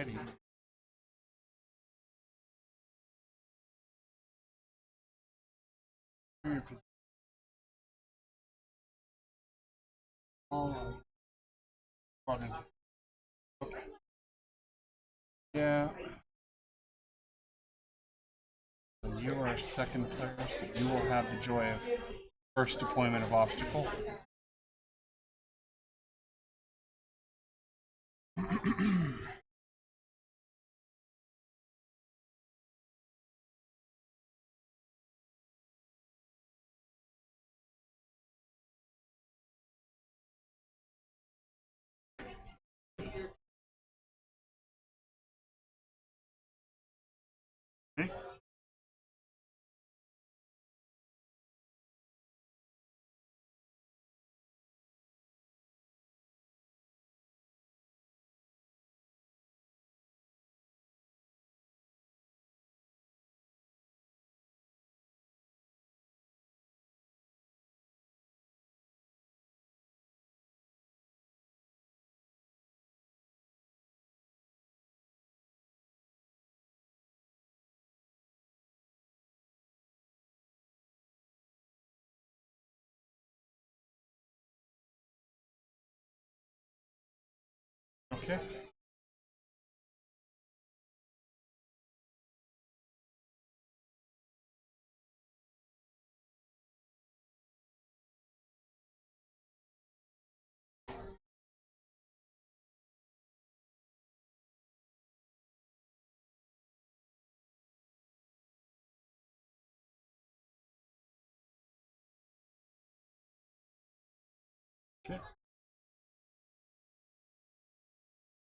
Ready. Yeah. You are second player, so you will have the joy of first deployment of obstacle. Okay. Okay. Okay.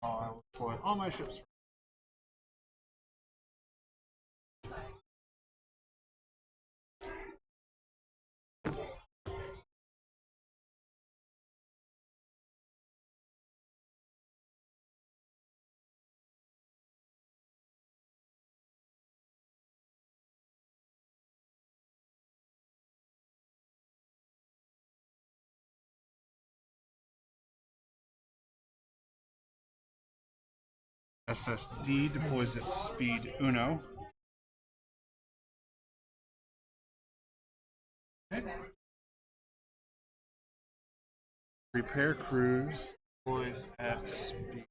I will deploy all my ships. SSD deploys at speed uno. Okay. Repair cruise deploys at speed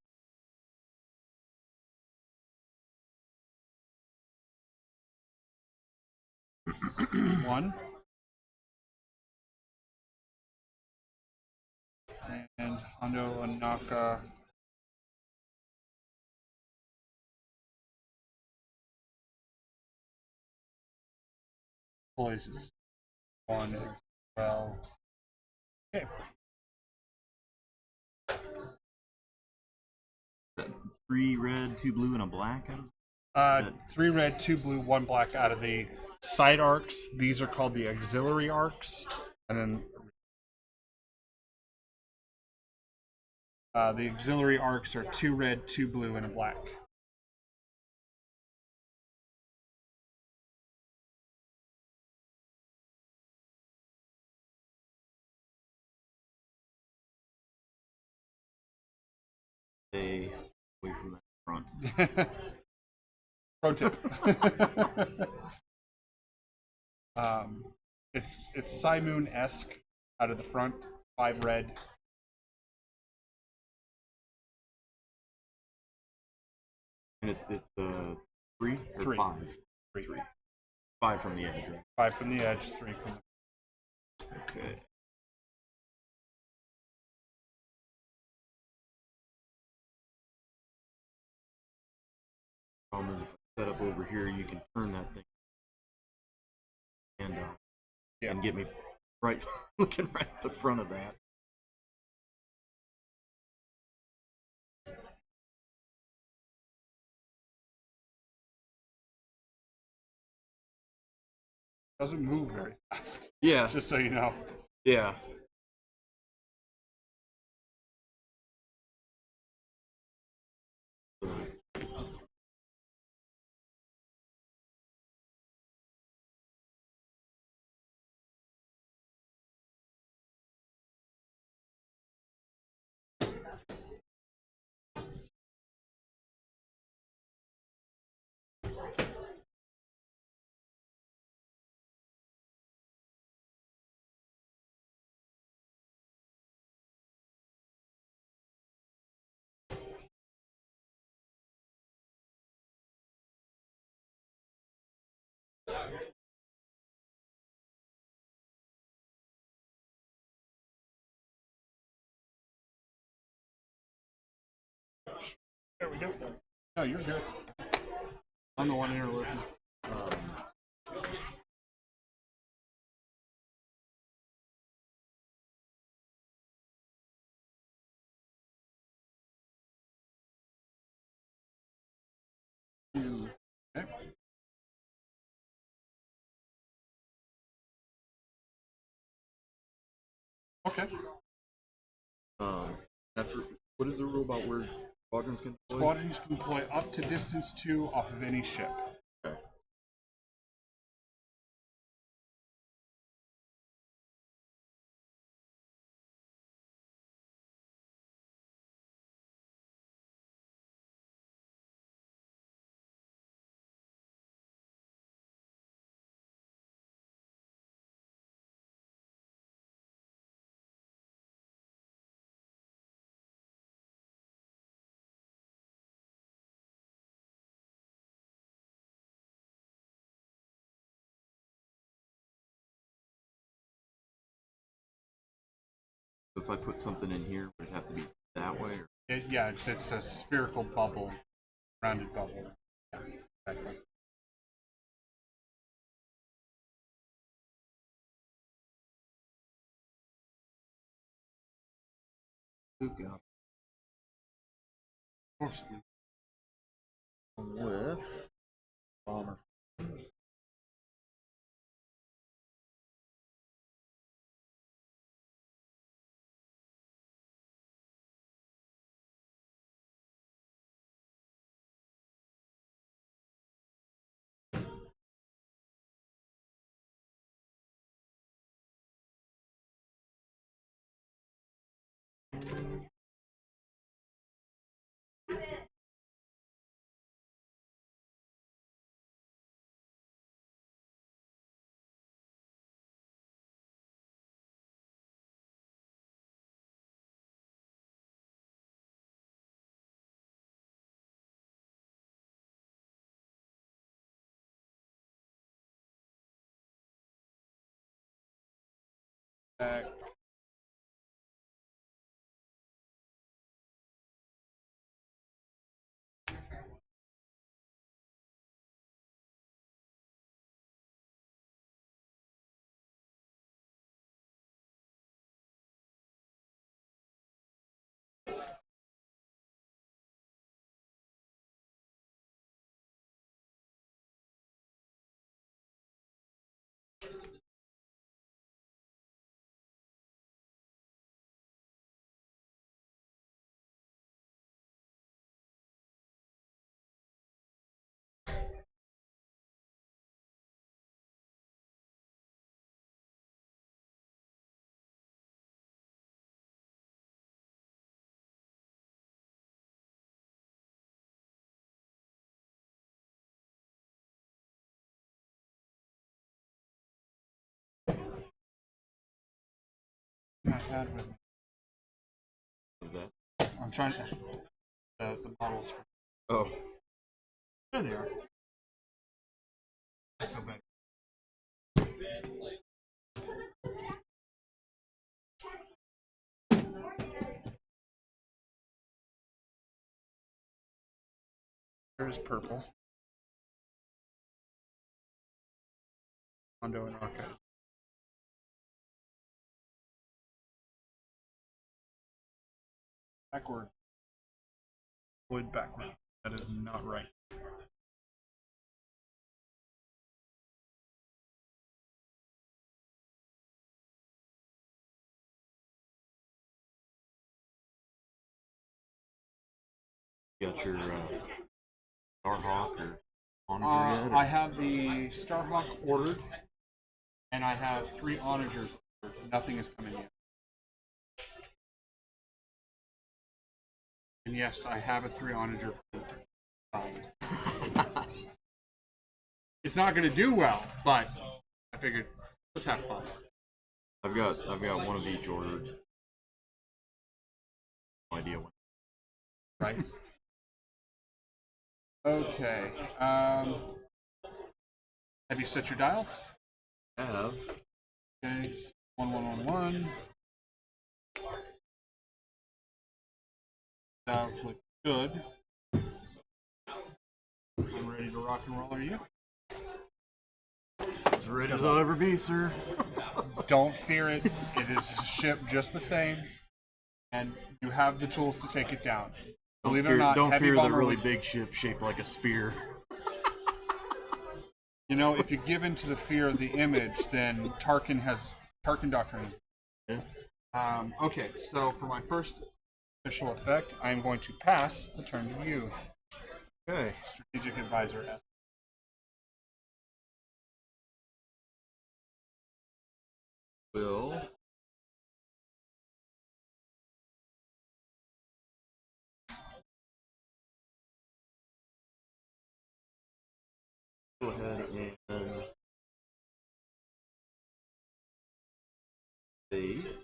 one. And Hondo Anaka deploys at one as well. Okay. Three red, two blue, and a black. Three red, two blue, one black out of the side arcs. These are called the auxiliary arcs. And then the auxiliary arcs are two red, two blue, and a black. Stay away from that front. Pro tip. It's Simoon-esque out of the front. 5 red. And it's three or Three. five? Three. 5 from the edge. Right? 5 from the edge, 3 from the... Okay. Problem is, if I set up over here, you can turn that thing and get me right, looking right at the front of that. Doesn't move very fast. Yeah. Just so you know. Yeah. Just There we go. No, you're good. I'm the one here looking. Okay. Okay. After what is the rule about where squadrons can deploy? Squadrons can deploy up to distance 2 off of any ship. Okay. So if I put something in here, would it have to be that way? Or? Yeah, it's a spherical bubble, rounded bubble. Yeah, exactly. Okay. Of course. With bomber. Back. I had with me. What is that? I'm trying to. The models. Oh. There they are. Go back. There's purple. Hondo and Rocket. Backward. Wood backward. That is not right. You got your Starhawk or Onager yet? Or? I have the Starhawk ordered, and I have 3 onagers ordered. Nothing is coming yet. And yes, I have a 3 onager fleet. It's not going to do well, but I figured let's have fun. I've got one of each ordered. No idea when. Right. Okay. Have you set your dials? I have. Okay. 1111. Dials look good. Ready to rock and roll, are you? As ready as I'll ever be, sir. Don't fear it. It is shipped just the same. And you have the tools to take it down. Believe it or not, don't Heavy fear the Bomber really would- big ship shaped like a spear. You know, if you give in to the fear of the image, then Tarkin Doctrine. Yeah. Okay, so for my first official effect, I'm going to pass the turn to you, Okay. Strategic Advisor S. Will. Go ahead and save.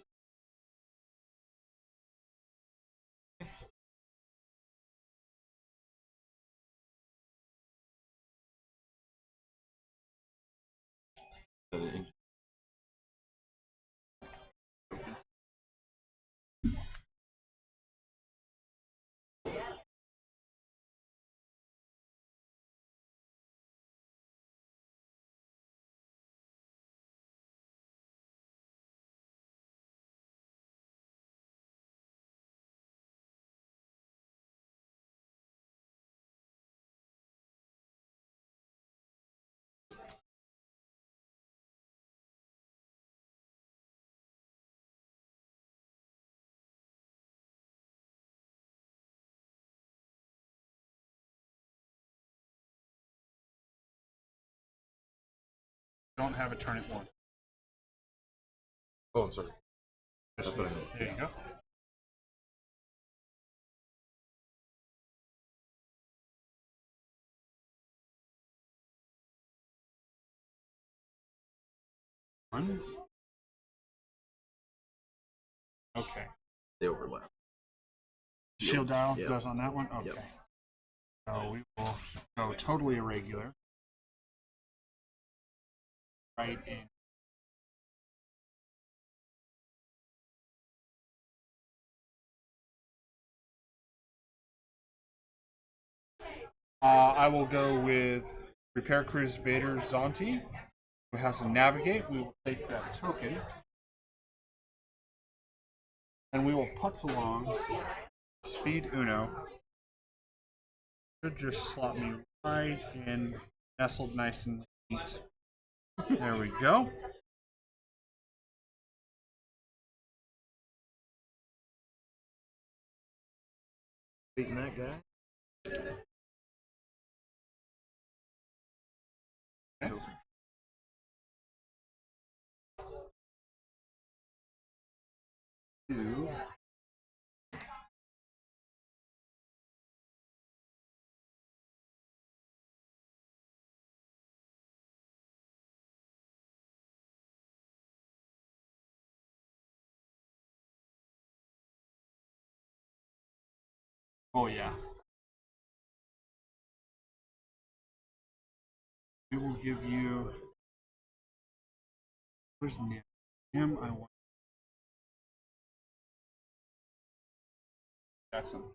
Don't have a turn at one. Oh, I'm sorry. That's what I meant. There you go. One. Okay. They overlap. Shield dial Yep. goes on that one? Okay. Yep. So we will go totally irregular. Right in. I will go with Repair Cruise Vader Zonti, who has to navigate. We will take that token. And we will putz along. Speed Uno. Should just slot me right in, nestled nice and neat. There we go. Beating that guy. Okay. Two. Oh yeah. We will give you. Where's Nim? Nim, I want. Got some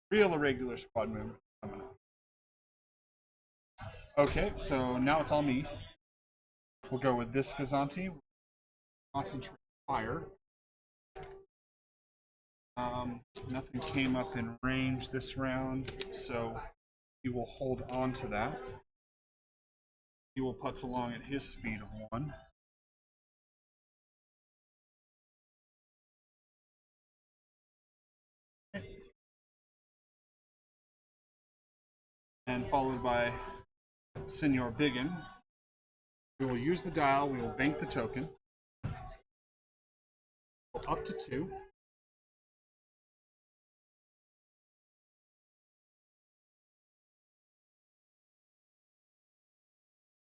real irregular squad members coming up. Okay, so now it's all me. We'll go with this Gazanti. Concentrate fire. Nothing came up in range this round, so he will hold on to that. He will putz along at his speed of 1. And followed by Senor Biggin. We will use the dial, we will bank the token. Up to 2.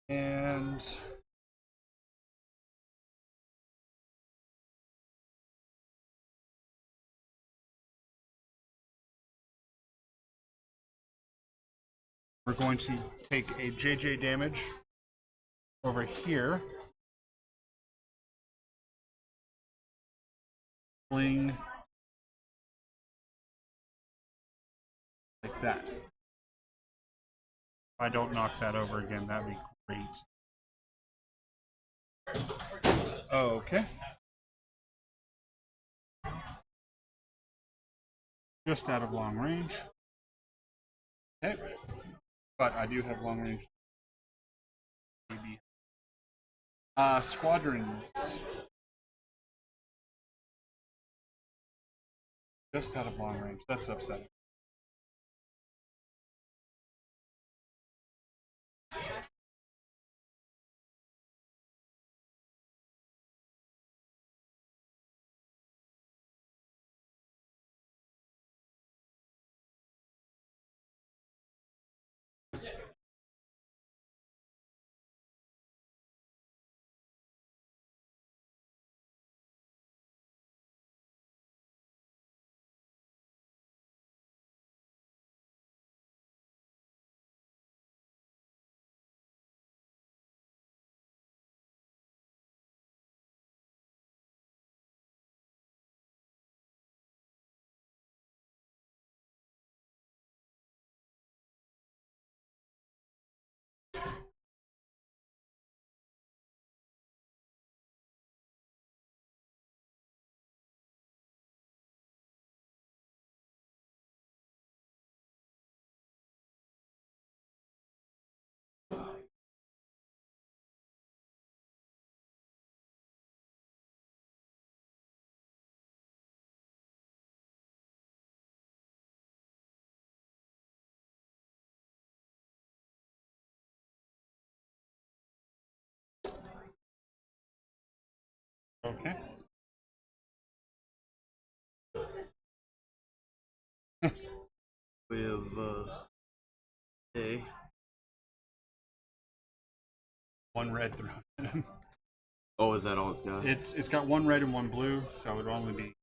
And we're going to take a JJ damage over here. Fling like that. I don't knock that over again, that'd be great. Okay. Just out of long range. Okay. But I do have long range. Maybe. Squadrons. Just out of long range. That's upsetting. Okay. We have A. One red thrown in. Oh, is that all it's got? It's got one red and one blue, so it'll only be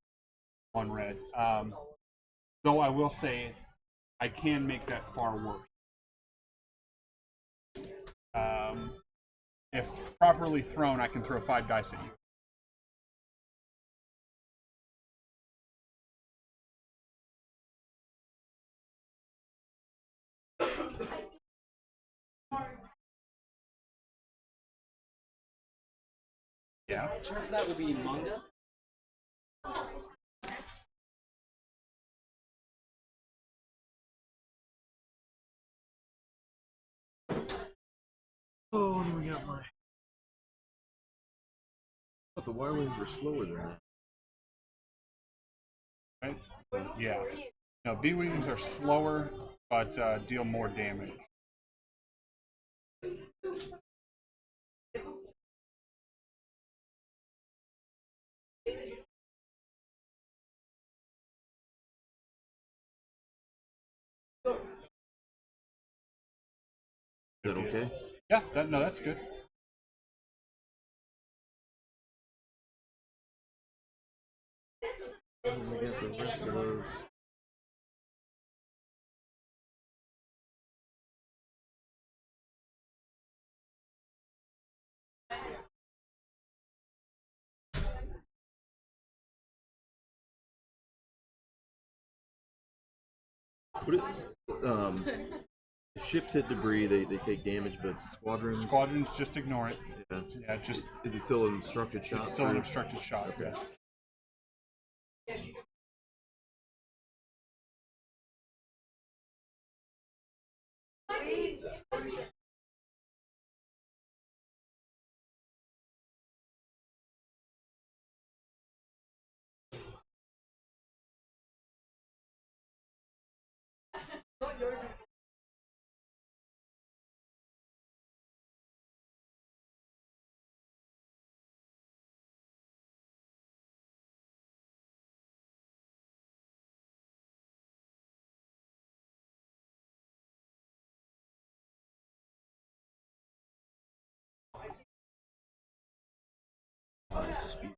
one red. Though I will say, I can make that far worse. If properly thrown, I can throw 5 dice at you. Yeah. The term for that would be manga. Oh, then we got my. I thought the Y wings were slower than that. Right? Yeah. No, B wings are slower, but deal more damage. Is that okay? Yeah. No, that's good. We got the rest of those. What if ships hit debris, they take damage, but squadrons. Squadrons, just ignore it. Yeah. Yeah, just Is it still an obstructed shot? it's still an obstructed shot. Okay. Yes. Speed.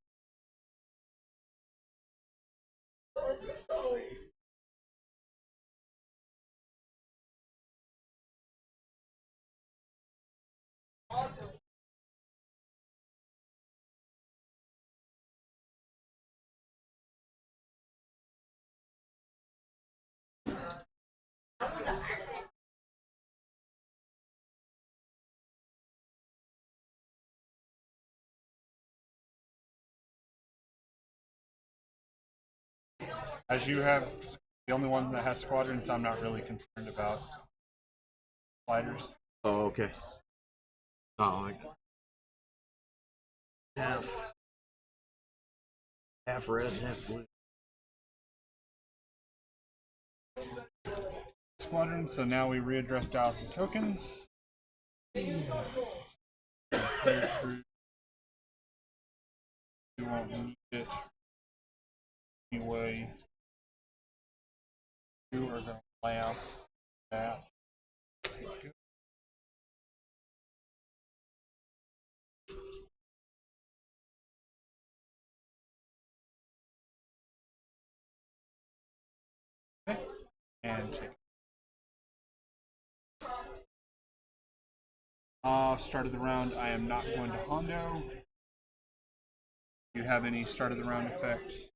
As you have the only one that has squadrons, I'm not really concerned about sliders. Oh, okay. Oh, like half red, half blue. Squadrons, so now we readdress dials and tokens. We won't need it anyway. You are going to lay out that. Okay. And take start of the round, I am not going to Hondo. Do you have any start of the round effects?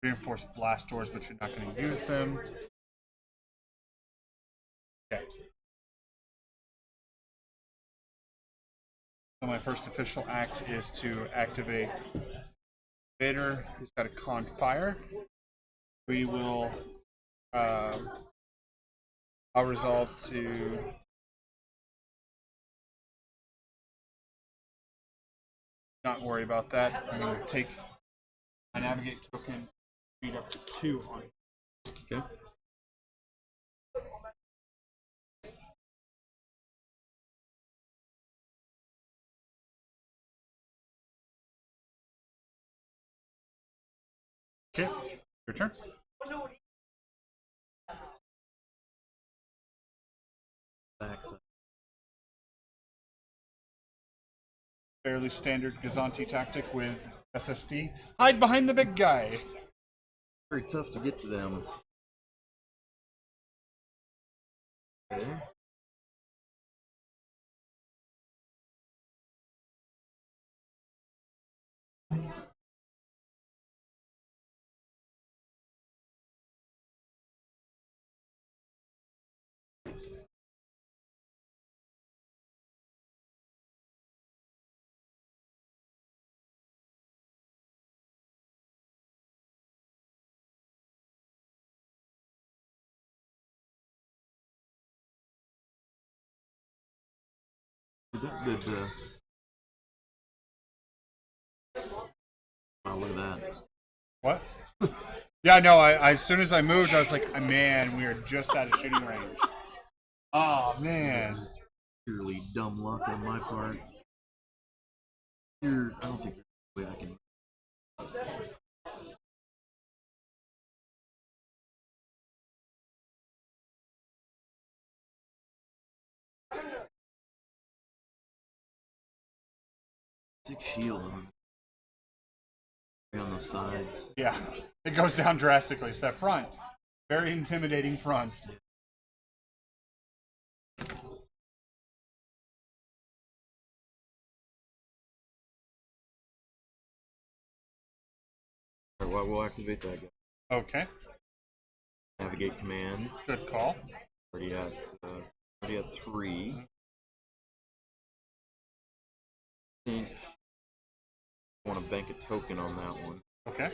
Reinforced blast doors, but you're not going to use them. Okay. So my first official act is to activate Vader, who's got a con fire. We will. I'll resolve to. Not worry about that. I'm going to take my navigate token, speed up to 2 on it. Okay. Okay, your turn. Backside. Fairly standard Gazanti tactic with SSD. Hide behind the big guy. Very tough to get to them. Okay. That's good. Oh, look at that. What? Yeah, no, as soon as I moved, I was like, man, we are just out of shooting range. Oh, man. Purely dumb luck on my part. I don't think there's a way I can. Six shield on the sides. Yeah, it goes down drastically. It's that front. Very intimidating front. Alright, well, we'll activate that guy. Okay, Navigate commands. good call. Already at 3. I think I want to bank a token on that one. Okay.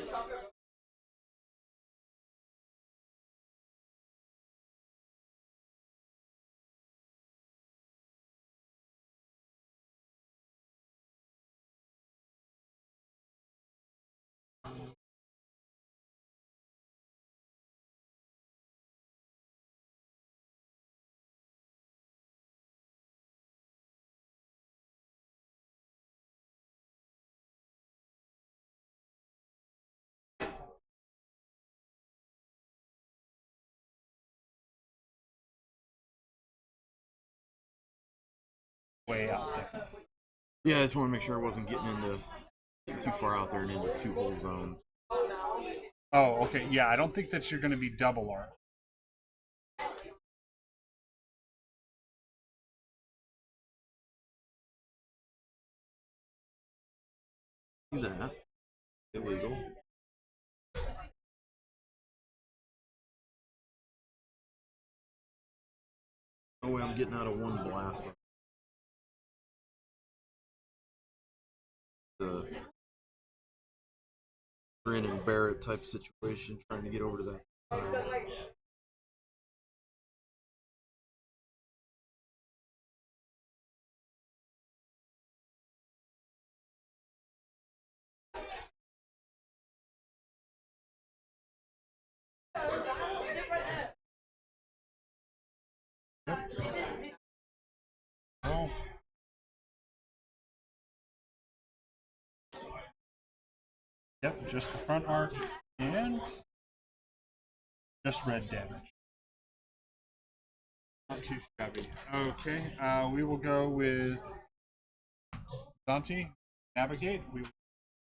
Way out there. Yeah, I just want to make sure I wasn't getting too far out there and into 2 whole zones. Oh, okay. Yeah, I don't think that you're going to be double armed. Do that. Illegal. No way I'm getting out of 1 blast. grin and bear it type situation, trying to get over to that. Oh. Yep, just the front arc and just red damage. Not too shabby. Okay, we will go with Zanti. Navigate. We will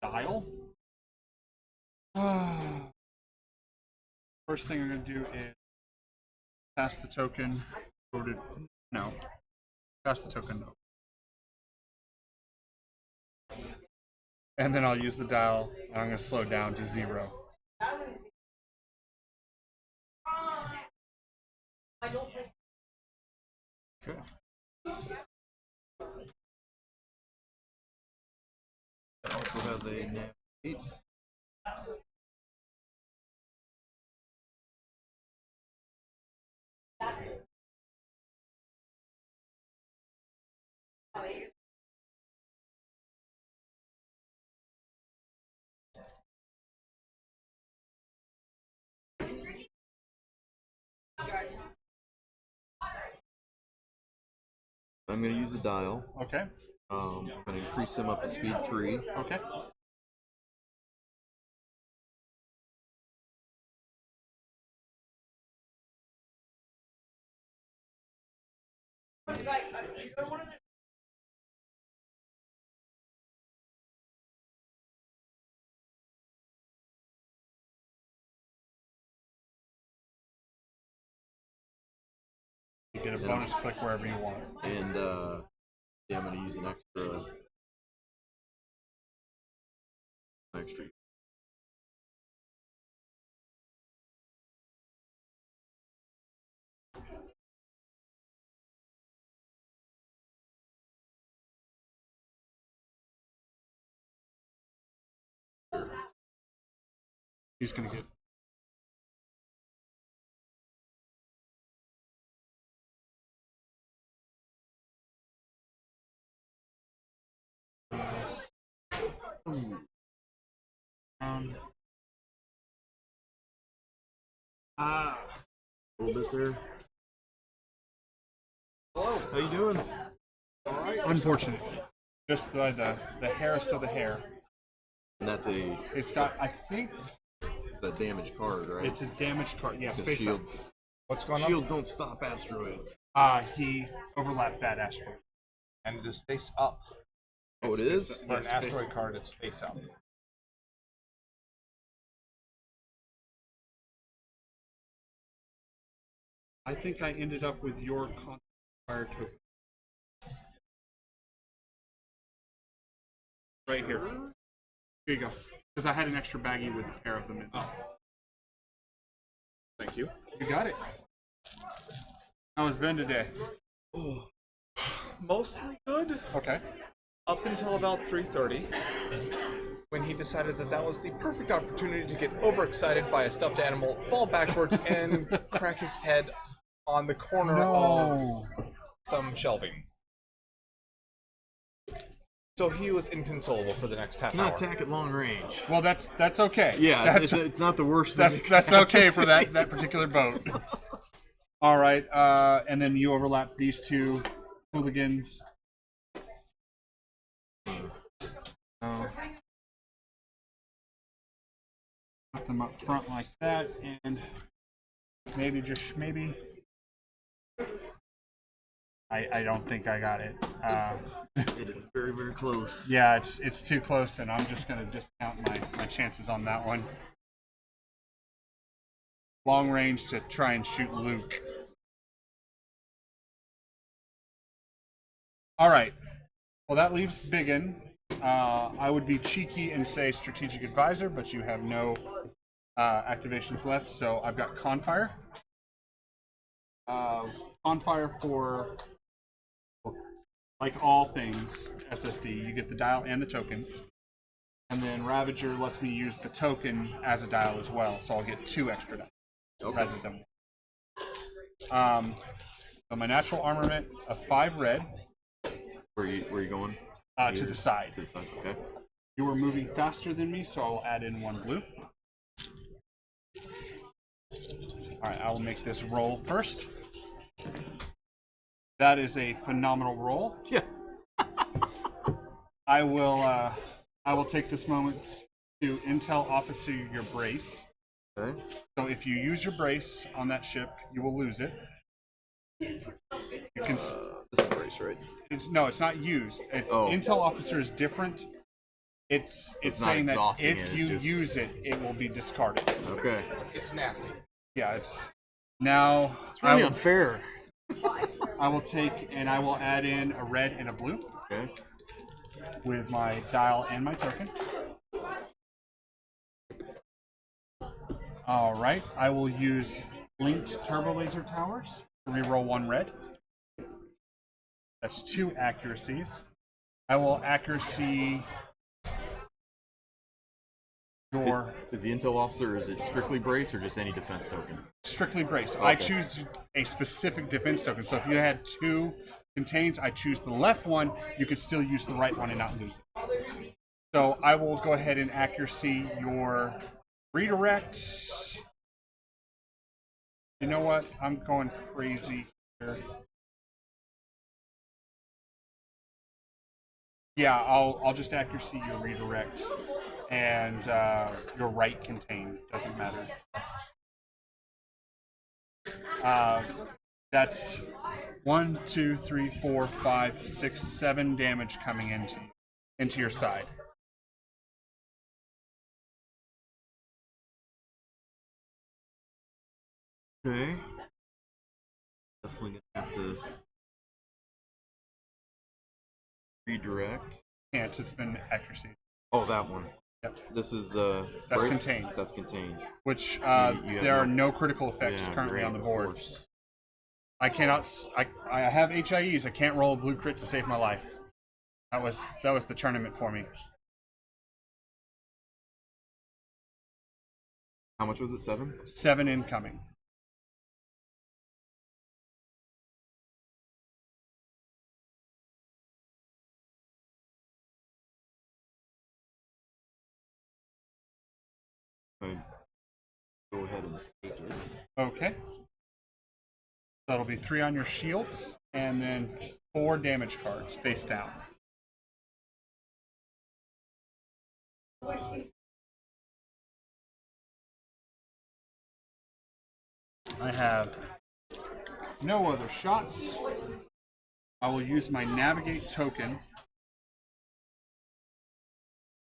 dial. First thing I'm going to do is pass the token over to. No. Pass the token over. And then I'll use the dial, and I'm going to slow down to 0. Okay. It also has a navigate. I'm going to use the dial. Okay. I'm going to increase him up to speed 3. Okay. You get a bonus click wherever you want. And yeah, I'm going to use an extra. He's gonna get. A little bit there. Hello, how you doing? Unfortunately, just the hairest of the hair. And that's a. It's got, I think, It's a damaged card, right? it's a damaged card. Yeah, The face up. shields. What's going on? Shields don't stop asteroids. He overlapped that asteroid. And it is face up. Oh, it is? For an Yes, asteroid face- card, it's face up. I think I ended up with your fire token. Right here. Here you go. Because I had an extra baggie with a pair of them in. Oh. Thank you. You got it. How was Ben today? Mostly good, Okay. up until about 3:30, when he decided that that was the perfect opportunity to get overexcited by a stuffed animal, fall backwards, and crack his head on the corner of some shelving. So he was inconsolable for the next half Cannot hour. attack at long range. Well, that's okay. Yeah, that's it's not the worst thing. that's okay for that particular boat. All right, and then you overlap these two hooligans. Put them up front like that, and maybe just maybe. I don't think I got it. It is very, very close. Yeah, it's too close, and I'm just gonna discount my chances on that one. Long range to try and shoot Luke. All right. Well, that leaves Biggin. I would be cheeky and say strategic advisor, but you have no activations left, so I've got Confire. Confire for, like all things SSD, you get the dial and the token. And then Ravager lets me use the token as a dial as well, so I'll get 2 extra dials rather than 1. So my natural armament of 5 red. Where you going? To the side. To the side. Okay. You are moving faster than me, so I will add in 1 blue. Alright, I will make this roll first. That is a phenomenal roll. Yeah. I will take this moment to intel officer your brace. Okay. So if you use your brace on that ship, you will lose it. You can. This is brace, right? It's not used. Intel officer is different. It's saying that if you use it, it will be discarded. Okay. It's nasty. Yeah, it's now. It's really unfair. I will take and I will add in a red and a blue. Okay. With my dial and my token. Alright, I will use linked turbo laser towers to reroll 1 red. That's 2 accuracies. I will accuracy your... Is the intel officer, is it strictly brace or just any defense token? Strictly brace. Okay. I choose a specific defense token, so if you had 2 contains, I choose the left one, you could still use the right one and not lose it. So I will go ahead and accuracy your redirect. You know what? I'm going crazy here. Yeah, I'll just accuracy your redirect and your right contain. Doesn't matter. That's 1, 2, 3, 4, 5, 6, 7 damage coming into your side. Okay. Definitely gonna have to redirect. Can't. It's been accuracy. Oh, that one. Yep. This is That's break? contained. That's contained. Which You there are no critical effects currently great, on the of board. course. I cannot. I have HIEs. I can't roll a blue crit to save my life. That was the tournament for me. How much was it? 7? 7 incoming. Go ahead and take it. Okay. That'll be 3 on your shields, and then 4 damage cards face down. I have no other shots. I will use my navigate token.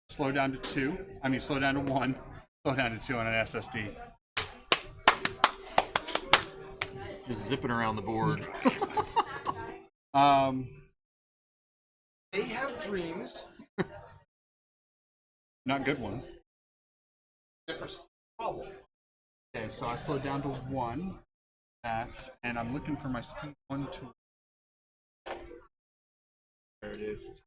Slow down to 2. I mean, slow down to 1. Slow down to 2 on an SSD. Just zipping around the board. They have dreams. Not good ones. Different problem. Okay, so I slowed down to 1. That, and I'm looking for my speed 1 tool. There it is. It's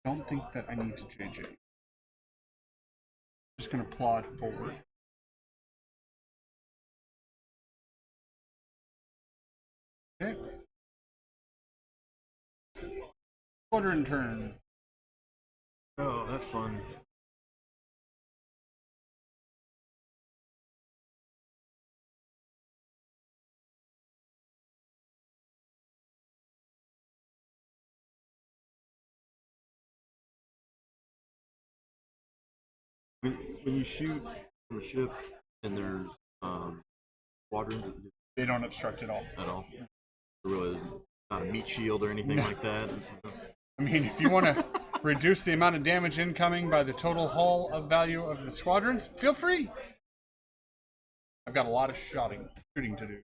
don't think that I need to JJ. Just gonna plod forward. Okay. Quadrant turn. Oh, that's fun. When you shoot from a ship and there's quadrants They don't obstruct at all. at all, there really isn't. Not a meat shield or anything like that. I mean, if you want to reduce the amount of damage incoming by the total hull of value of the squadrons, feel free. I've got a lot of shooting to do.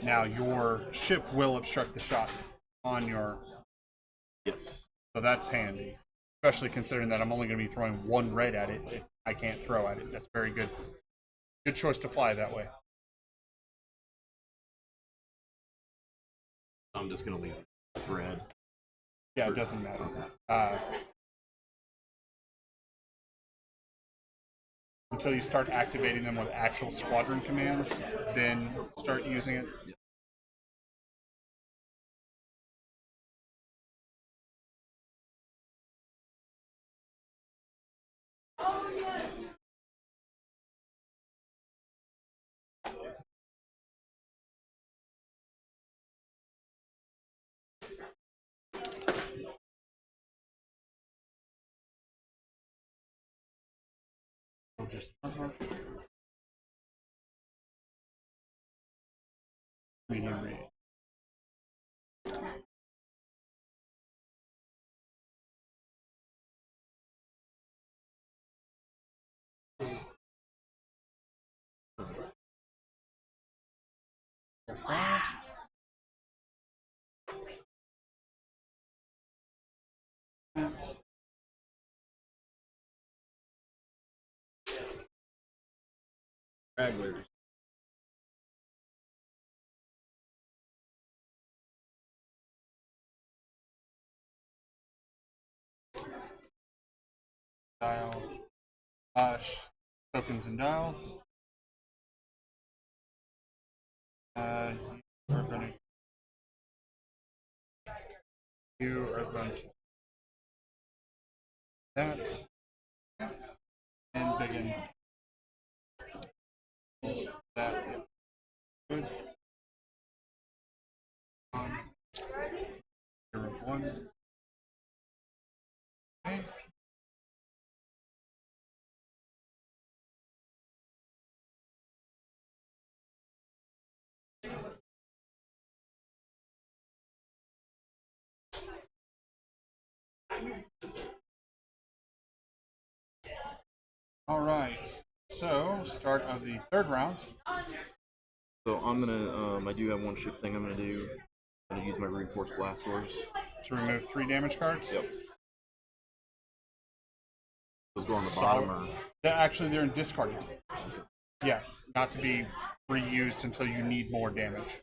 Now your ship will obstruct the shot on your, Yes. so that's handy. Especially considering that I'm only going to be throwing one red at it. I can't throw at it. That's very good. Good choice to fly that way. I'm just gonna leave thread. Yeah, it doesn't matter. Until you start activating them with actual squadron commands, then start using it. We'll just medium range. Stragglers. Dial. Tokens and dials. We're gonna. You are going to that and begin that. Good. Here of one. Okay. All right. So, start of the third round. So I'm gonna, I do have one ship thing I'm gonna do. I'm gonna use my reinforced blast doors. To remove 3 damage cards. Yep. Those go on the bottom or? Actually, they're discarded. Yes, not to be reused until you need more damage.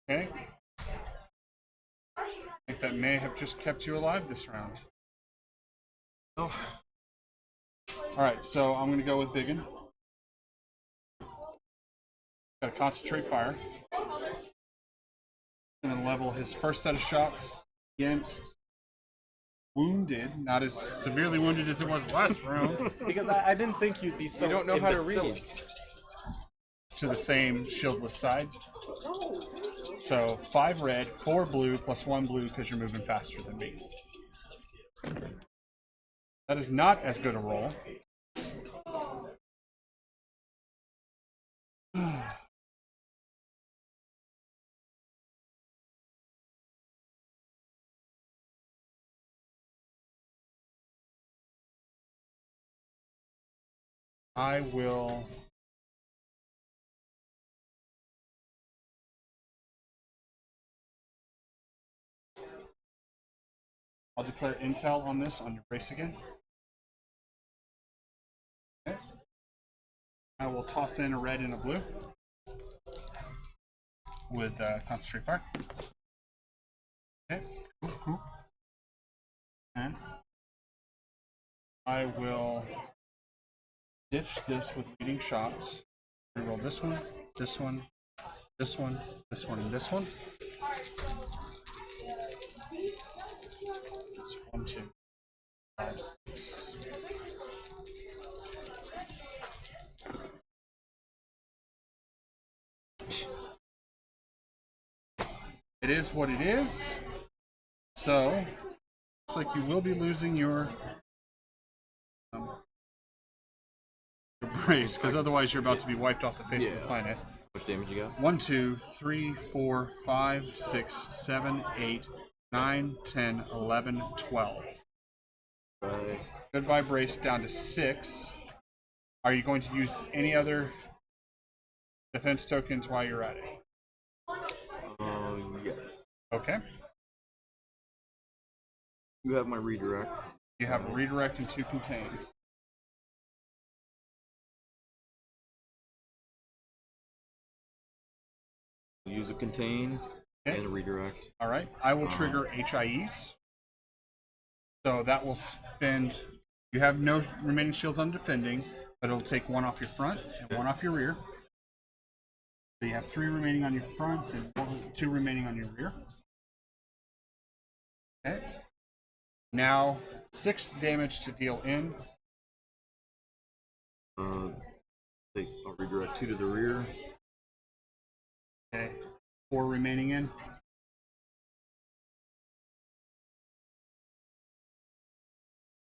Okay. I think that may have just kept you alive this round. Oh. Alright, so I'm going to go with Biggin. Got to concentrate fire. Going to level his first set of shots against wounded, not as severely wounded as it was last round, Because I didn't think you'd be so You don't know how to read. imbecile. to the same shieldless side. So 5 red, 4 blue, plus 1 blue because you're moving faster than me. That is not as good a roll. I will. I'll declare intel on this on your brace again. Okay. I will toss in a red and a blue with concentrate fire. Okay. Cool. And I will ditch this with leading shots. Reroll this one, this one, this one, this one, and this one. It's 1, 2, 5, 6. It is what it is. So, looks like you will be losing your brace, because otherwise you're about to be wiped off the face of the planet. How much damage you got? 1, 2, 3, 4, 5, 6, 7, 8, 9, 10, 11, 12. Right. Goodbye brace down to 6. Are you going to use any other defense tokens while you're at it? Yes. Okay. You have my redirect. You have a redirect and 2 contains. Use a contain Okay. and a redirect. All right. I will trigger HIEs. So that will spend. You have no remaining shields on defending, but it'll take 1 off your front and 1 off your rear. So you have 3 remaining on your front and 2 remaining on your rear. Okay. Now 6 damage to deal in. I'll redirect 2 to the rear. Okay. 4 remaining in.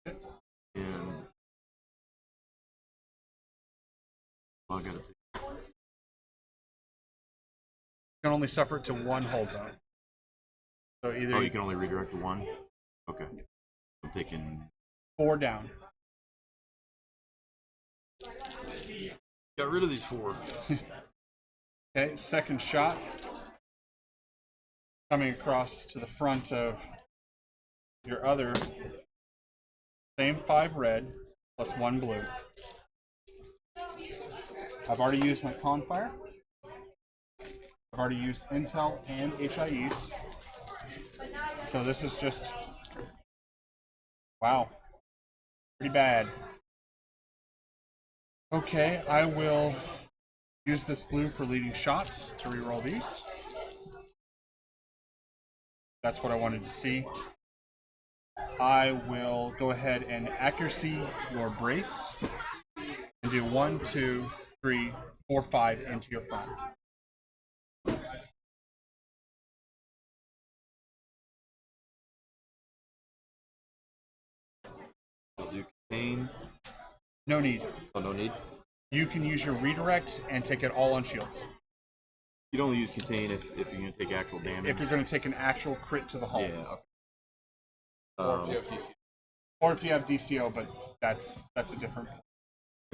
And I gotta take. You can only suffer it to 1 hull zone. So either Oh, you can only redirect to 1? Okay. I'm taking 4 down. got rid of these 4. Okay, second shot. Coming across to the front of your other. Same 5 red, plus 1 blue. I've already used my Confire. I've already used Intel and HIEs. So this is just... Wow. Pretty bad. Okay, I will use this blue for leading shots to reroll these. That's what I wanted to see. I will go ahead and accuracy your brace and do 1, 2, 3, 4, 5 into your front. I'll do contain. No need. Oh, no need? You can use your redirect and take it all on shields. You'd only use contain if you're going to take actual damage. If you're going to take an actual crit to the hull. Yeah. Okay. Or if you have DC. Or if you have DCO, but that's a different.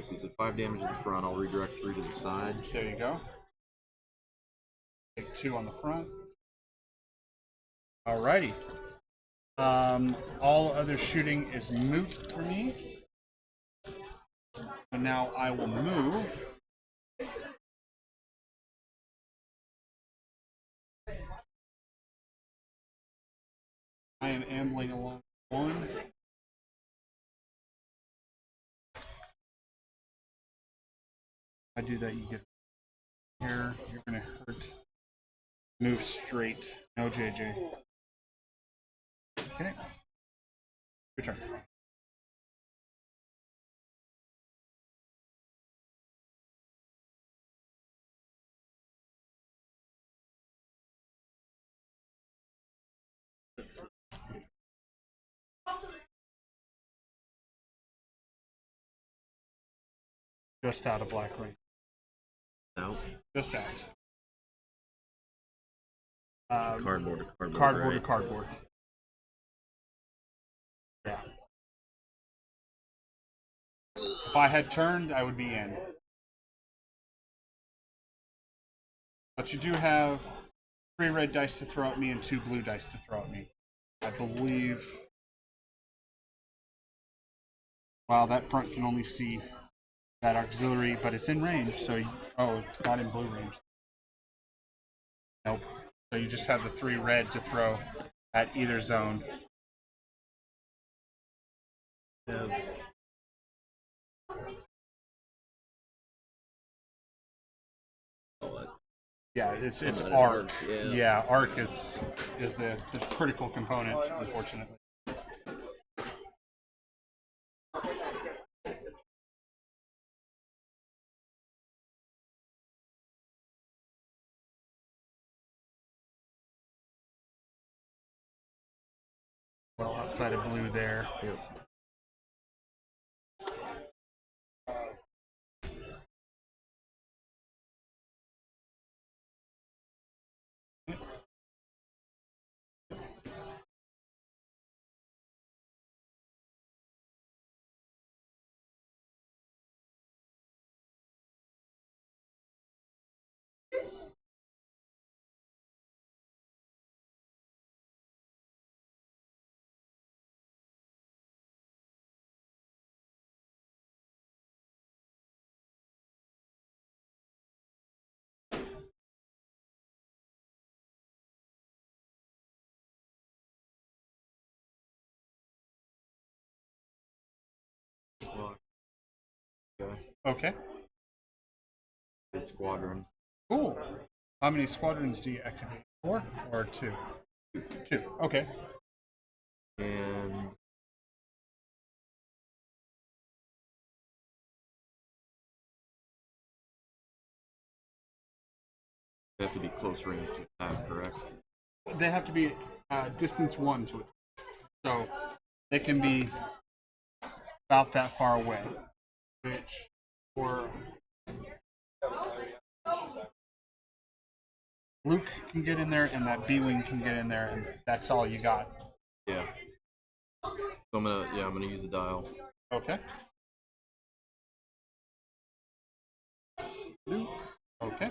So you said 5 damage at the front. I'll redirect 3 to the side. There you go. Take 2 on the front. Alrighty. All other shooting is moot for me. So now I will move. I am ambling along 1. I do that, you get here. You're gonna hurt. Move straight. No JJ. Okay. Your turn. Just out of black ring. No. Just out. Cardboard to cardboard. Cardboard right? to cardboard. Yeah. If I had turned, I would be in. But you do have 3 red dice to throw at me and 2 blue dice to throw at me. I believe. Wow, that front can only see that auxiliary, but it's in range, so oh, it's not in blue range. Nope. So you just have the 3 red to throw at either zone. Yeah. Yeah, it's Not an arc. yeah. Yeah, arc is the critical component, unfortunately. Well, outside of blue there. Yes. Okay. Okay. Good squadron. Cool. How many squadrons do you activate? 4 or 2? 2. Okay. And they have to be close range to attack, correct? They have to be distance 1 to it. So they can be about that far away. Which, for Luke can get in there, and that B-Wing can get in there, and that's all you got. Yeah. So I'm gonna use a dial. Okay. Luke. Okay.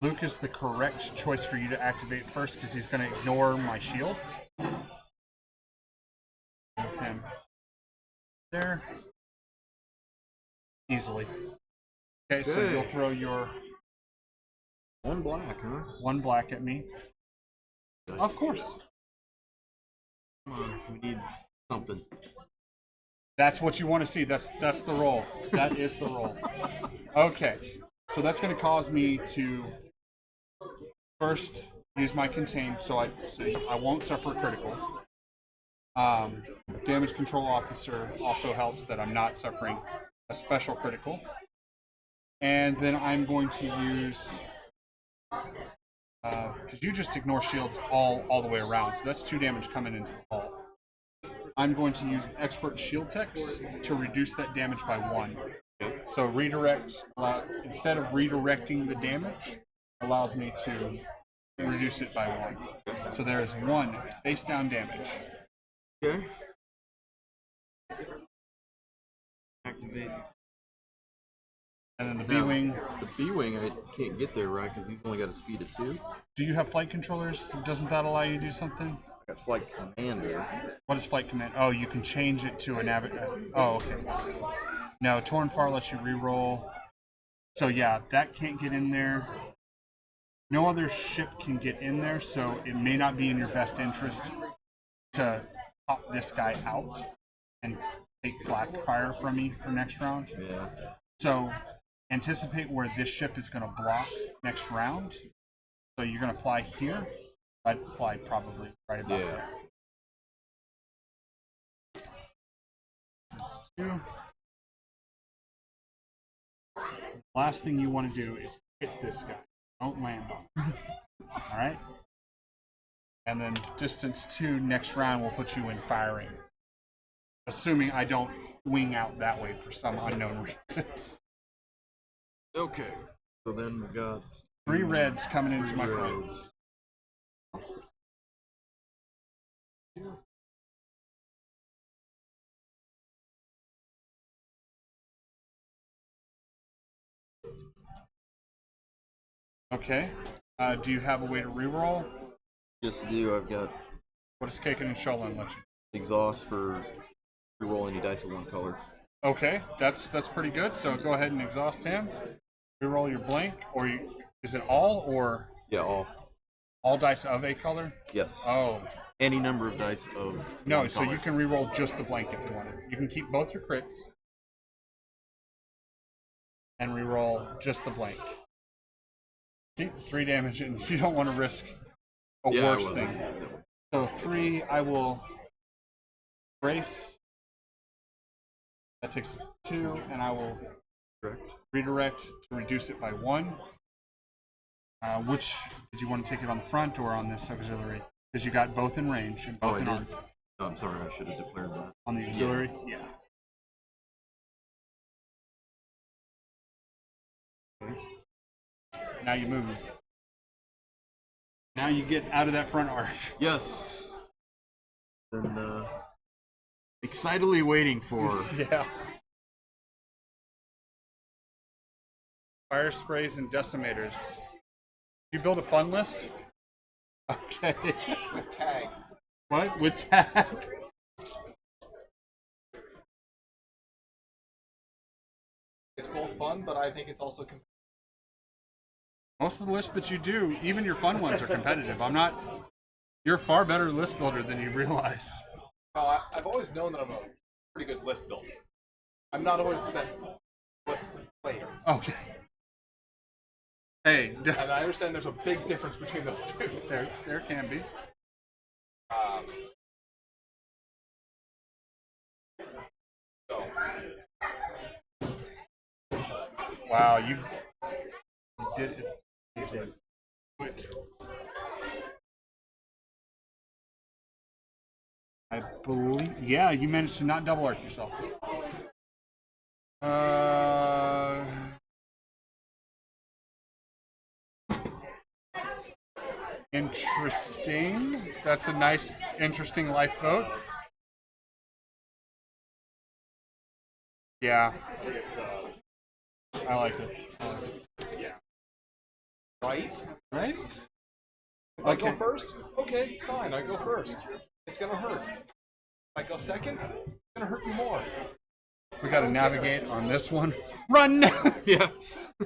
Luke is the correct choice for you to activate first because he's going to ignore my shields. Move him there. Easily. Okay, so Good. you'll throw your One black, huh? 1 black at me. Nice. Of course. Come on, we need something. That's what you want to see. That's the roll. That is the roll. Okay. So that's going to cause me to first use my contain, so I won't suffer a critical. Damage control officer also helps that I'm not suffering a special critical. And then I'm going to use because you just ignore shields all the way around, so that's 2 damage coming into the ball. I'm going to use expert shield techs to reduce that damage by 1. So redirect, instead of redirecting the damage, allows me to reduce it by 1. So there is 1 face down damage. Okay. Activate. And then the B-Wing. The B-Wing, I can't get there, right? Because he's only got a speed of 2. Do you have flight controllers? Doesn't that allow you to do something? I got flight commander. What is flight command? Oh, you can change it to a Oh, okay. No, Torn Far lets you reroll. So yeah, that can't get in there. No other ship can get in there, so it may not be in your best interest to pop this guy out and take flak fire from me for next round. Yeah. So anticipate where this ship is going to block next round. So you're going to fly here. I'd fly probably right about there. That's 2. Last thing you want to do is hit this guy. Don't land on him. Alright? And then distance 2 next round will put you in firing. Assuming I don't wing out that way for some unknown reason. Okay. So then we got 3 reds coming into my reds. front. Okay. Do you have a way to reroll? Yes, I do. I've got What does Kaken and Sholin let you? exhaust for reroll any dice of 1 color. Okay, that's pretty good. So go ahead and exhaust him. Reroll your blank, or is it all or Yeah, all dice of a color? yes. Oh, Any number of dice of no. 1 So color. you can reroll just the blank if you want. You can keep both your crits and reroll just the blank. See, 3 damage, and you don't want to risk a Yeah, I worse wasn't. thing. So 3, I will brace. That takes 2, and I will Correct. redirect to reduce it by 1. Which did you want to take it on the front or on this auxiliary? Because you got both in range and both I in did. arm. Oh, I'm sorry. I should have declared that. On the auxiliary, yeah. Now you move. Now you get out of that front arc. Yes. Then excitedly waiting for. Yeah. Fire sprays and decimators. You build a fun list? Okay. With tag. What? With tag? It's both fun, but I think it's also Most of the lists that you do, even your fun ones, are competitive. I'm not. You're a far better list builder than you realize. I've always known that I'm a pretty good list builder. I'm not always the best player. Okay. Hey, And I understand there's a big difference between those two. there can be. So, Wow, you did it. You did it. I believe, yeah, you managed to not double arc yourself. Interesting. That's a nice, interesting lifeboat. Yeah. I like it. right? Right? If I go first, okay, fine, I go first. It's gonna hurt. If I go second, it's gonna hurt me more. We gotta navigate on this one. Run! Yeah.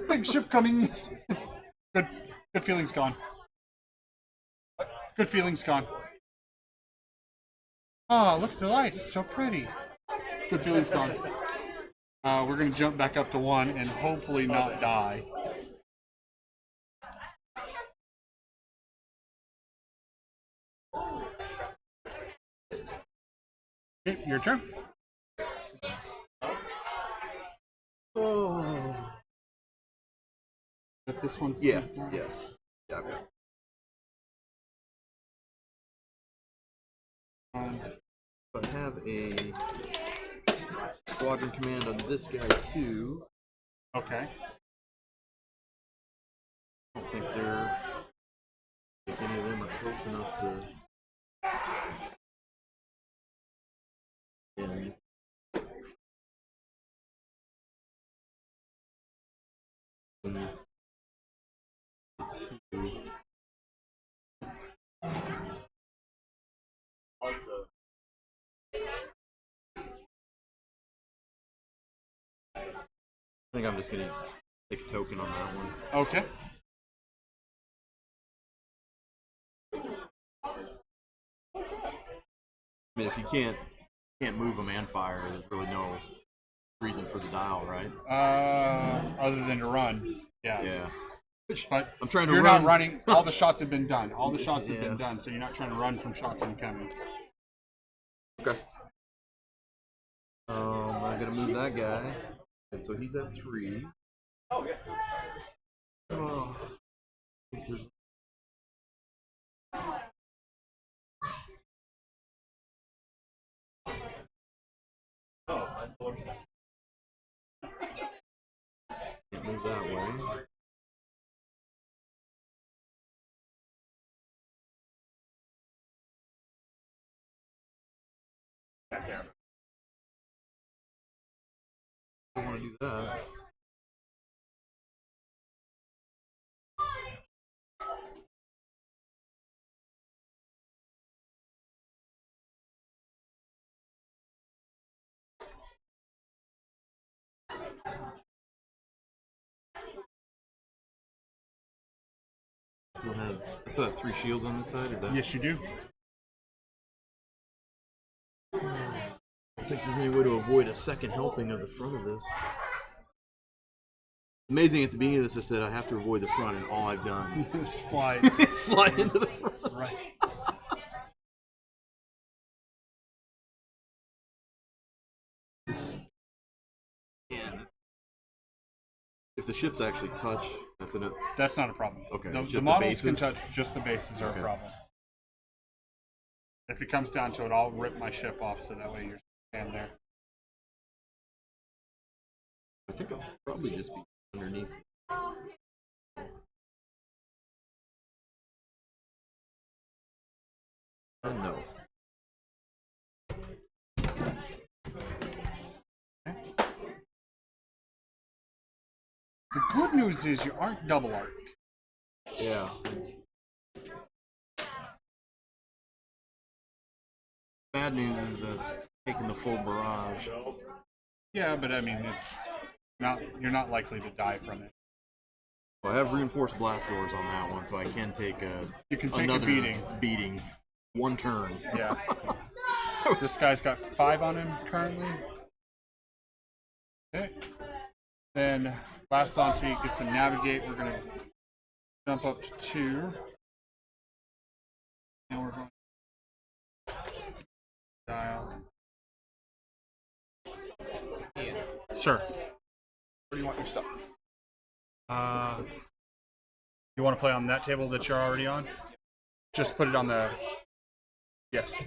Big ship coming. Good feelings gone. Good feelings gone. Oh, look at the light. It's so pretty. Good feelings gone. We're gonna jump back up to 1 and hopefully not die. Okay, your turn. Oh. But this one's Yeah. Yeah. Yeah. Okay. I have a squadron command on this guy too. Okay. I don't think any of them are close enough to. Yeah. I think I'm just gonna take a token on that one. Okay. I mean, if you can't move them and fire, there's really no reason for the dial, right? Other than to run. Yeah. Yeah. But I'm trying to you're run. not running. All the shots have been done. All the shots have Yeah. been done, so you're not trying to run from shots incoming. Okay. I'm gonna move that guy, and so he's at 3. Oh. I think there's- Can't move that way. Don't want to do that. I still have 3 shields on this side. Is that? Yes, you do. I don't think there's any way to avoid a second helping of the front of this. Amazing, at the beginning of this I said I have to avoid the front, and all I've done Just fly. fly into the front. Right. Man, if the ships actually touch, that's enough. That's not a problem. Okay, The just the models can bases? touch, just the bases are Okay. a problem. If it comes down to it, I'll rip my ship off so that way you're standing there. I think I'll probably just be underneath. No. The good news is you aren't double arced. Yeah. Bad news is taking the full barrage. Yeah, but I mean, it's not. You're not likely to die from it. Well, I have reinforced blast doors on that one, so I can take You can take another a beating. beating. 1 turn. Yeah. This guy's got 5 on him currently. Okay. Then last Santi gets a navigate. We're gonna jump up to 2. And we're going to dial. Ian, Sir. where do you want your stuff? You want to play on that table that you're already on? Just put it on the. Yes.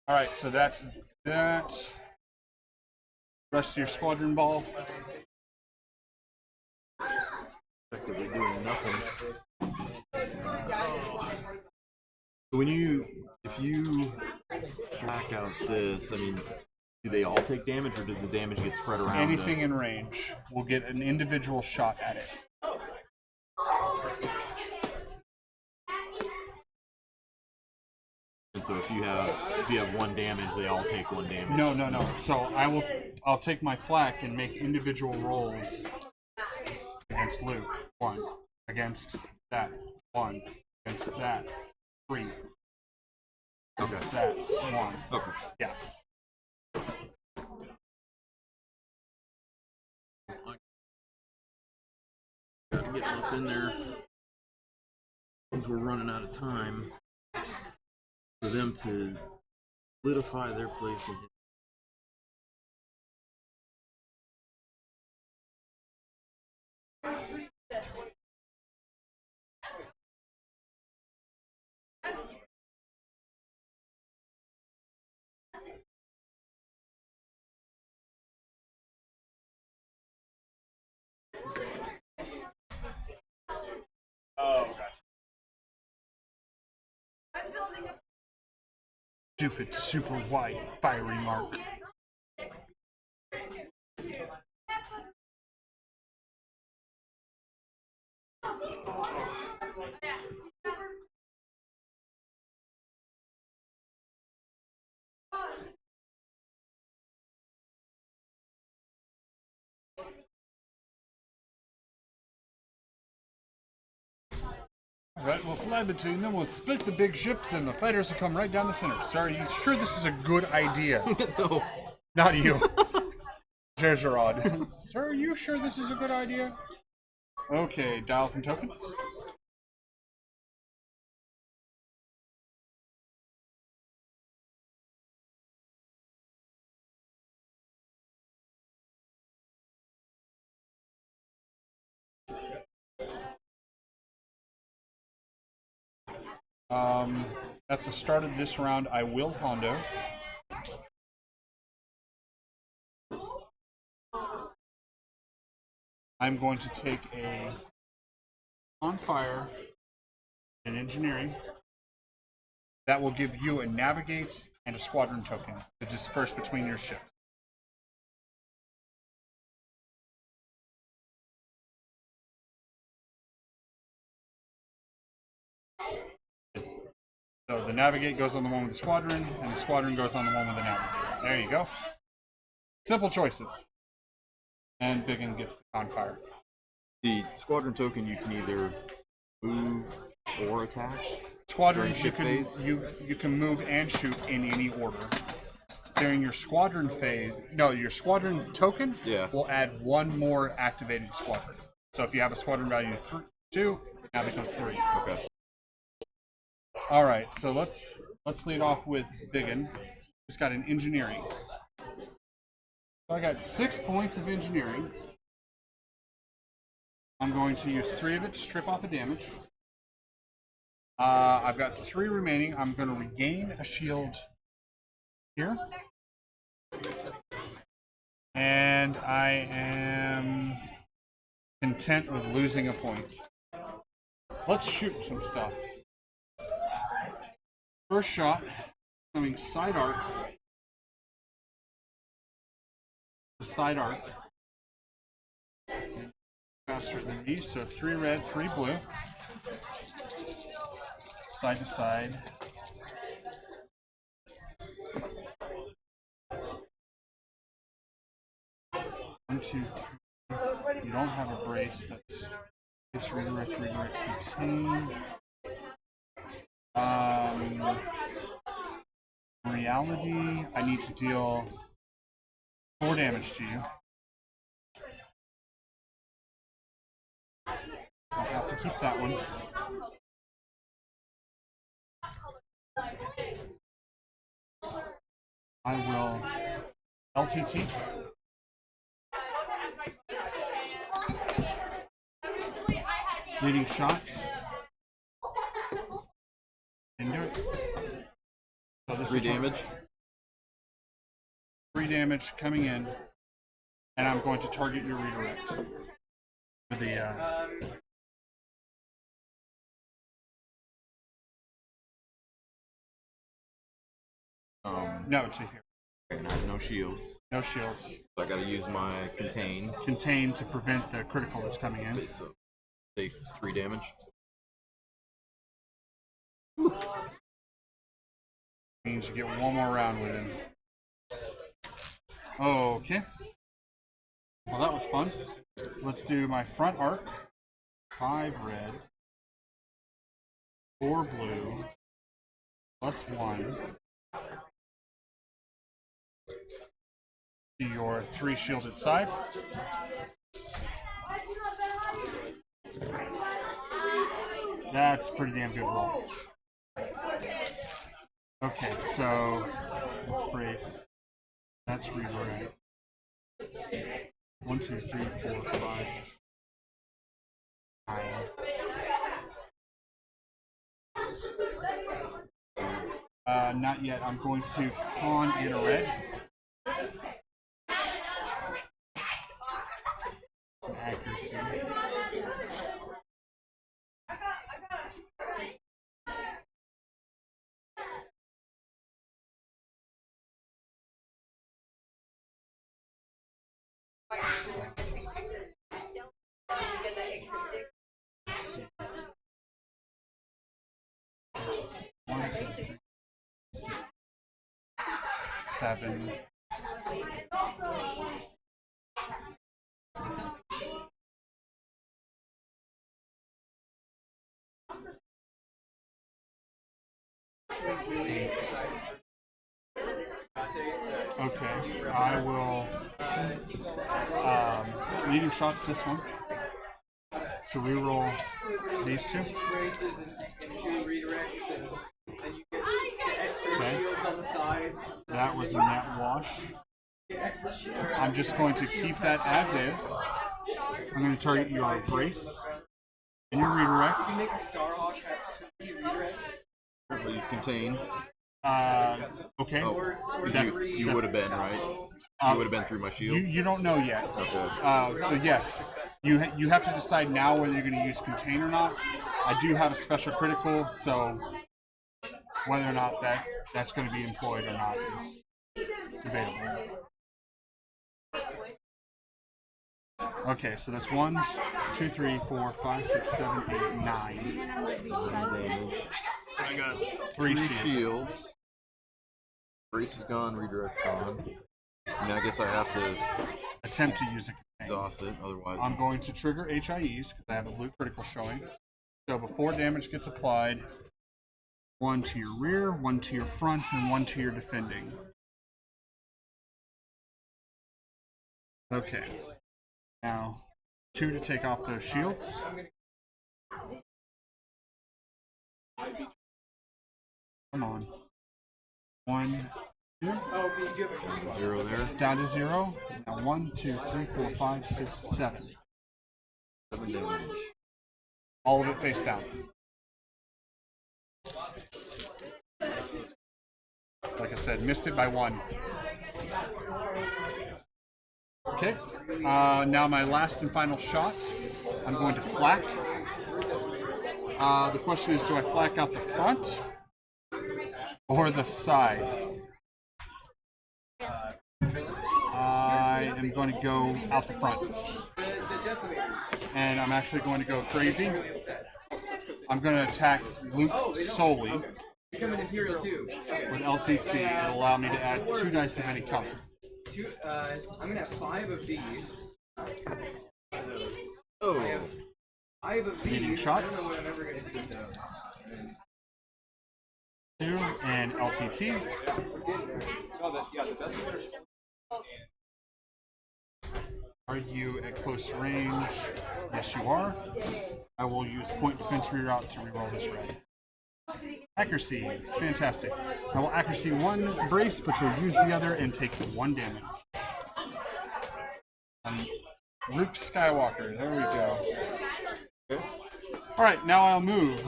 All right, so that's that. Rest of your squadron ball. Effectively doing nothing. So if you flack out this, I mean, do they all take damage, or does the damage get spread around? Anything in range will get an individual shot at it. And so if you have 1 damage, they all take 1 damage. No. So I'll take my flak and make individual rolls against Luke. 1 against that. 1 against that. 3 against Okay. that. 1. Okay. Yeah. Getting up in there. Since we're running out of time, for them to solidify their place in Oh, gotcha. Stupid super white fiery mark. Alright, we'll fly between them, we'll split the big ships, and the fighters will come right down the center. Sir, are you sure this is a good idea? No. Not you. Gergerod. Sir, are you sure this is a good idea? Okay, dials and tokens. At the start of this round, I will Hondo. I'm going to take a on fire and engineering. That will give you a navigate and a squadron token to disperse between your ships. So the navigate goes on the one with the squadron, and the squadron goes on the one with the navigate. There you go. Simple choices. And Biggin gets the on fire. The squadron token, you can either move or attack. Squadrons, During ship phase? you can move and shoot in any order. During your squadron phase, no, your squadron token will add 1 more activated squadron. So if you have a squadron value of 2, it now becomes 3. Okay. All right, so let's lead off with Biggin. Who's got an engineering. So I got 6 points of engineering. I'm going to use 3 of it to strip off a damage. I've got 3 remaining. I'm going to regain a shield here. And I am content with losing a point. Let's shoot some stuff. First shot, coming side arc. The side arc. Faster than these, so 3 red, 3 blue. Side to side. One, two, three. You don't have a brace. That's just redirect, 15. In reality, I need to deal 4 damage to you. I'll have to keep that one. I will LTT. Leading shots. Didn't do it. So this 3 damage. 3 damage coming in, and I'm going to target your redirect. For the no to here. And I have no shields. No shields. So I gotta use my contain. Contain to prevent the critical that's coming in. So take 3 damage. Means you get one more round with him. Okay. Well, that was fun. Let's do my front arc. 5 red, 4 blue, +1. To your 3 shielded side. That's a pretty damn good roll. Okay, so let's brace. That's redirect. 1, 2, 3, 4, 5, 9. Not yet. I'm going to con in a red. Some accuracy. One, two, three, 6, 7. Okay, I will leading shots this one to reroll these 2. Okay. That was a net wash. I'm just going to keep that as is. I'm going to target your brace and your redirect. Please contain. Okay. Oh, you would have been, right? You would have been through my shield. You don't know yet. Okay. So yes, you have to decide now whether you're going to use contain or not. I do have a special critical, so whether or not that's going to be employed or not is debatable. Okay, so that's 1, 2, 3, 4, 5, 6, 7, 8, 9. I got 3 shields. Brace is gone, redirect's gone. And I guess I have to Attempt to use a contain. exhaust it, otherwise. I'm going to trigger HIEs because I have a blue critical showing. So before damage gets applied, 1 to your rear, 1 to your front, and 1 to your defending. Okay. Now, 2 to take off those shields. Come on. 1, 2. 0 there. Down to 0. Now 1, 2, 3, 4, 5, 6, 7. 7 damage. All of it face down. Like I said, missed it by 1. Okay. Now my last and final shot. I'm going to flak. The question is, do I flak out the front or the side? I am going to go out the front. And I'm actually going to go crazy. I'm going to attack Luke solely with LTT. It'll allow me to add 2 dice of any color. I'm gonna have 5 of these. Oh. 5 of Leading these. shots. I don't know what I'm ever gonna do with those. 2 and LTT. TT. Are you at close range? Yes, you are. I will use point defense reroute to reroll this red. Accuracy, fantastic. I will accuracy 1 brace, but you'll use the other and take 1 damage. Luke Skywalker, there we go. Alright, now I'll move.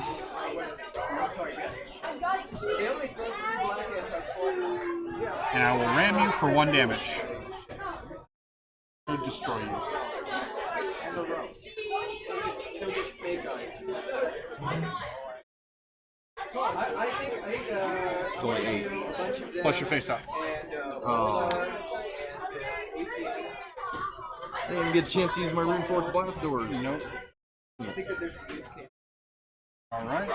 And I will ram you for 1 damage. Or destroy you. It's only 8. Plus your face up. Oh. I didn't even get a chance to use my reinforced blast doors. Nope. Alright.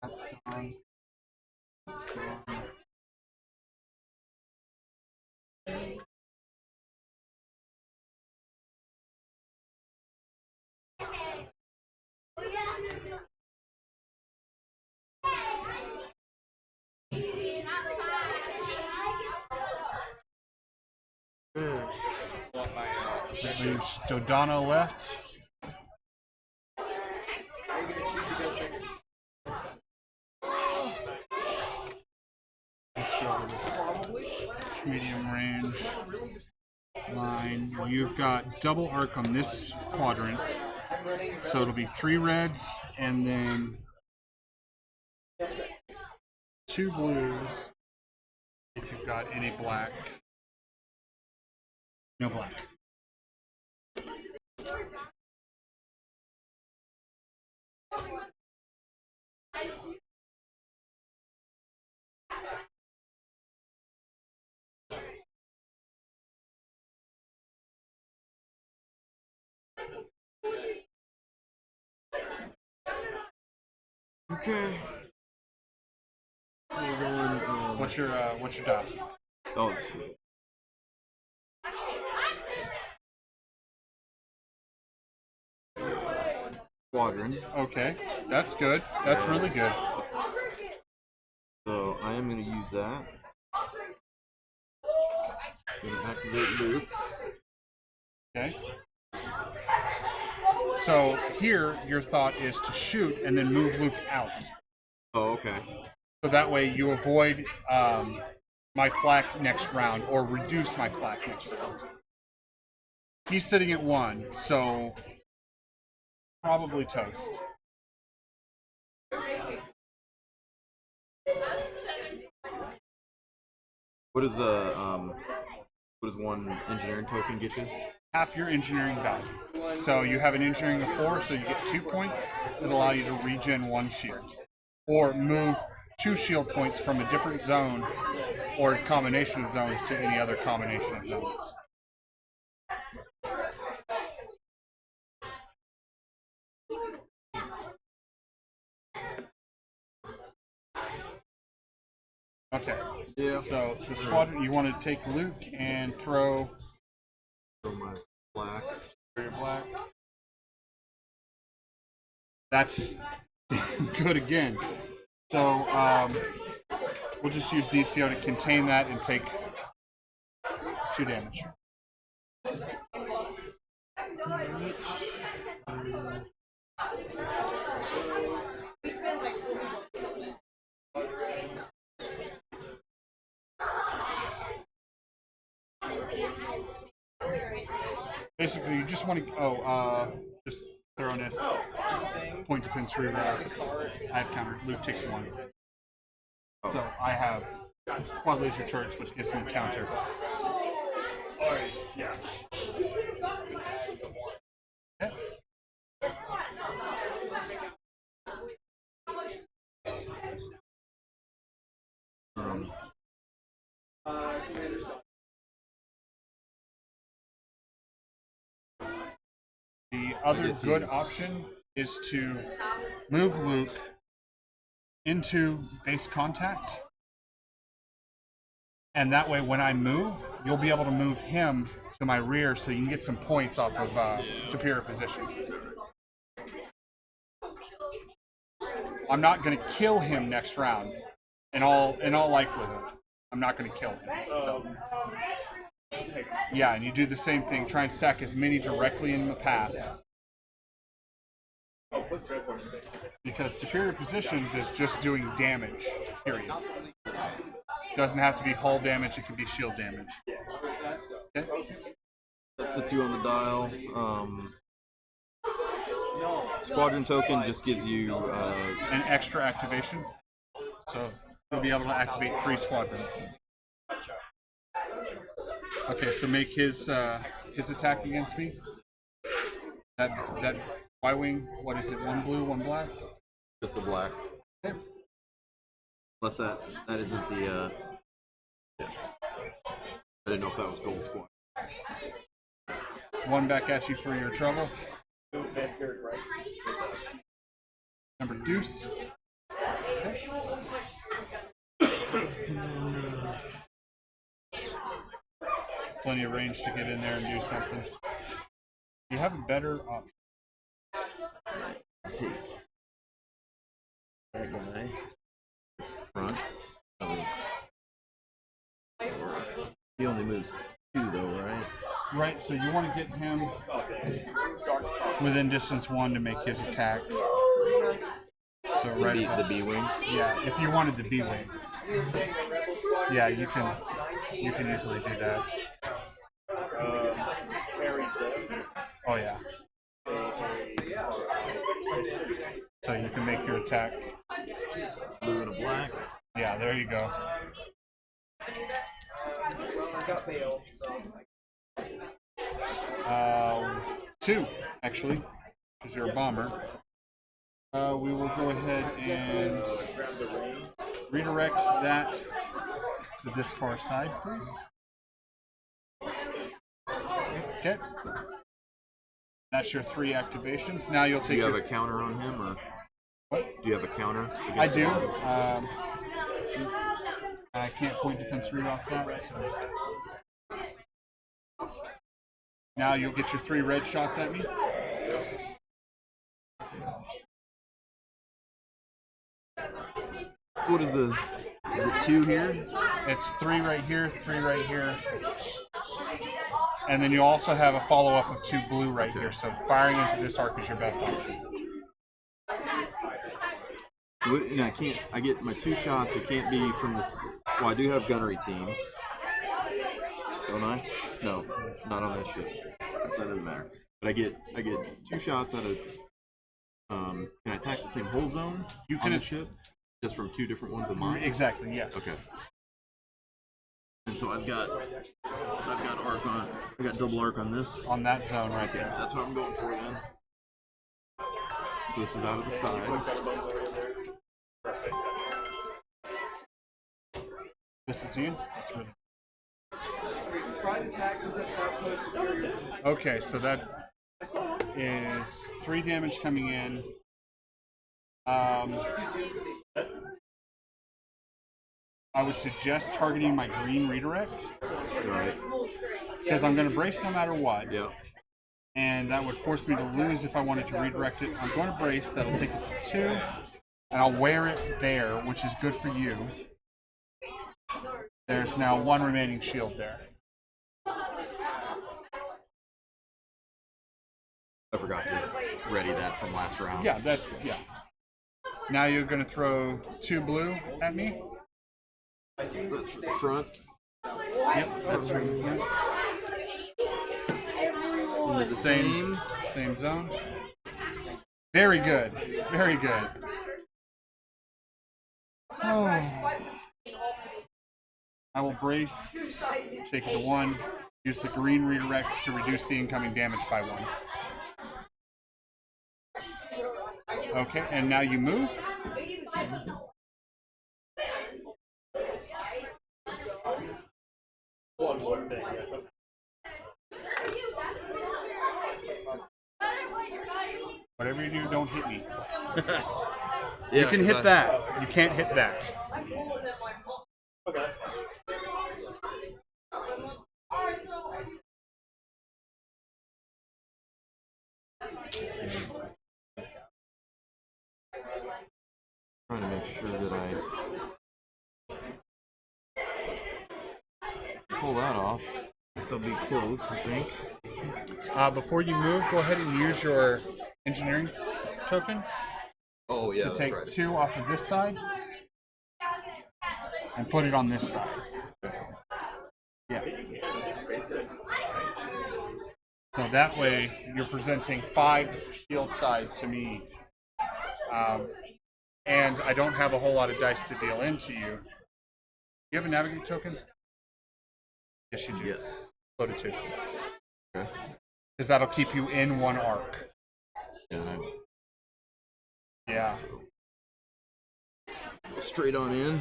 That's gone. That's gone. That leaves Dodonna left. Let's go with this medium range line. You've got double arc on this quadrant, so it'll be 3 reds and then 2 blues if you've got any black. No black. Okay. So we're going. What's your dot? Oh, it's squadron. Okay, that's good. That's really good. So I am going to use that. Going to activate loop. Okay. So here, your thought is to shoot and then move Luke out. Oh, okay. So that way you avoid my flak next round, or reduce my flak next round. He's sitting at 1, so probably toast. What is what does 1 engineering token get you? Half your engineering value. So you have an engineering of 4, so you get 2 points that allow you to regen 1 shield. Or move 2 shield points from a different zone or a combination of zones to any other combination of zones. Okay. Yeah. So the squadron, you want to take Luke and throw my black. your black. That's good again. So we'll just use DCO to contain that and take 2 damage. Basically, you just want to. Just throw this point defense reroute. I have counter. Luke takes 1. So I have quad laser turrets, which gives me counter. Yeah. Okay. The other guess good he's- option is to move Luke into base contact. And that way, when I move, you'll be able to move him to my rear so you can get some points off of superior positions. I'm not going to kill him next round. In all likelihood, I'm not going to kill him. So, yeah, and you do the same thing. Try and stack as many directly in the path. Because superior positions is just doing damage, period. Doesn't have to be hull damage, it can be shield damage. Okay? That's the 2 on the dial. Squadron token just gives you An extra activation. So you'll be able to activate 3 squadrons. Okay, so make his attack against me. That Y-wing, what is it? 1 blue, 1 black? just the black. Okay. Plus that isn't the yeah. I didn't know if that was gold squad. 1 back at you for your trouble. Number deuce. Okay. Plenty of range to get in there and do something. You have a better option. Take that guy front. He only moves 2 though, right? Right, so you want to get him within distance 1 to make his attack. So right, The B wing. yeah. If you wanted the B wing, yeah, you can easily do that. Oh yeah. So you can make your attack. Blue and a black. Yeah, there you go. Uh, 2 actually, because you're a bomber. We will go ahead and redirect that to this far side, please. Okay. That's your 3 activations. Now you'll Do take you have your... a counter on him, or do you have a counter? I do. I can't point defense root off that. So. Now you'll get your 3 red shots at me. What is the? Is it 2 here? It's 3 right here, 3 right here. And then you also have a follow-up of 2 blue right here. So firing into this arc is your best option. And I can't. I get my 2 shots. It can't be from this. Well, I do have gunnery team. Don't I? No, not on that ship. So that doesn't matter. But I get 2 shots out of. Can I attack the same whole zone? You on can the ship, just from 2 different ones of mine. Exactly. Yes. Okay. And so I've got arc on. I got double arc on this. On that zone right there. That's what I'm going for then. So this is out of the side. This is Ian. That's really... Surprise attack contest outpost superior position. Okay, so that is 3 damage coming in. I would suggest targeting my green redirect Right. because I'm going to brace no matter what. Yep. And that would force me to lose if I wanted to redirect it. I'm going to brace. That'll take it to 2. And I'll wear it there, which is good for you. There's now 1 remaining shield there. I forgot to ready that from last round. Yeah, yeah. Now you're going to throw 2 blue at me. That's for the front. Yep, that's from the front. Into the Same zone. Very good. Very good. Oh. I will brace, take it to 1, use the green redirect to reduce the incoming damage by 1. Okay, and now you move. One more thing. Yes. Whatever you do, don't hit me. Yeah, You can hit that. You can't hit that. Trying to make sure that I pull that off. Still be close, I think. Before you move, go ahead and use your engineering token Oh yeah, to that's take right. 2 off of this side and put it on this side. Yeah. So that way you're presenting 5 shield side to me. And I don't have a whole lot of dice to deal into you. You have a navigate token? Yes, you do. Yes. Load it too. Okay. Because that'll keep you in 1 arc. Yeah. Yeah. So, straight on in.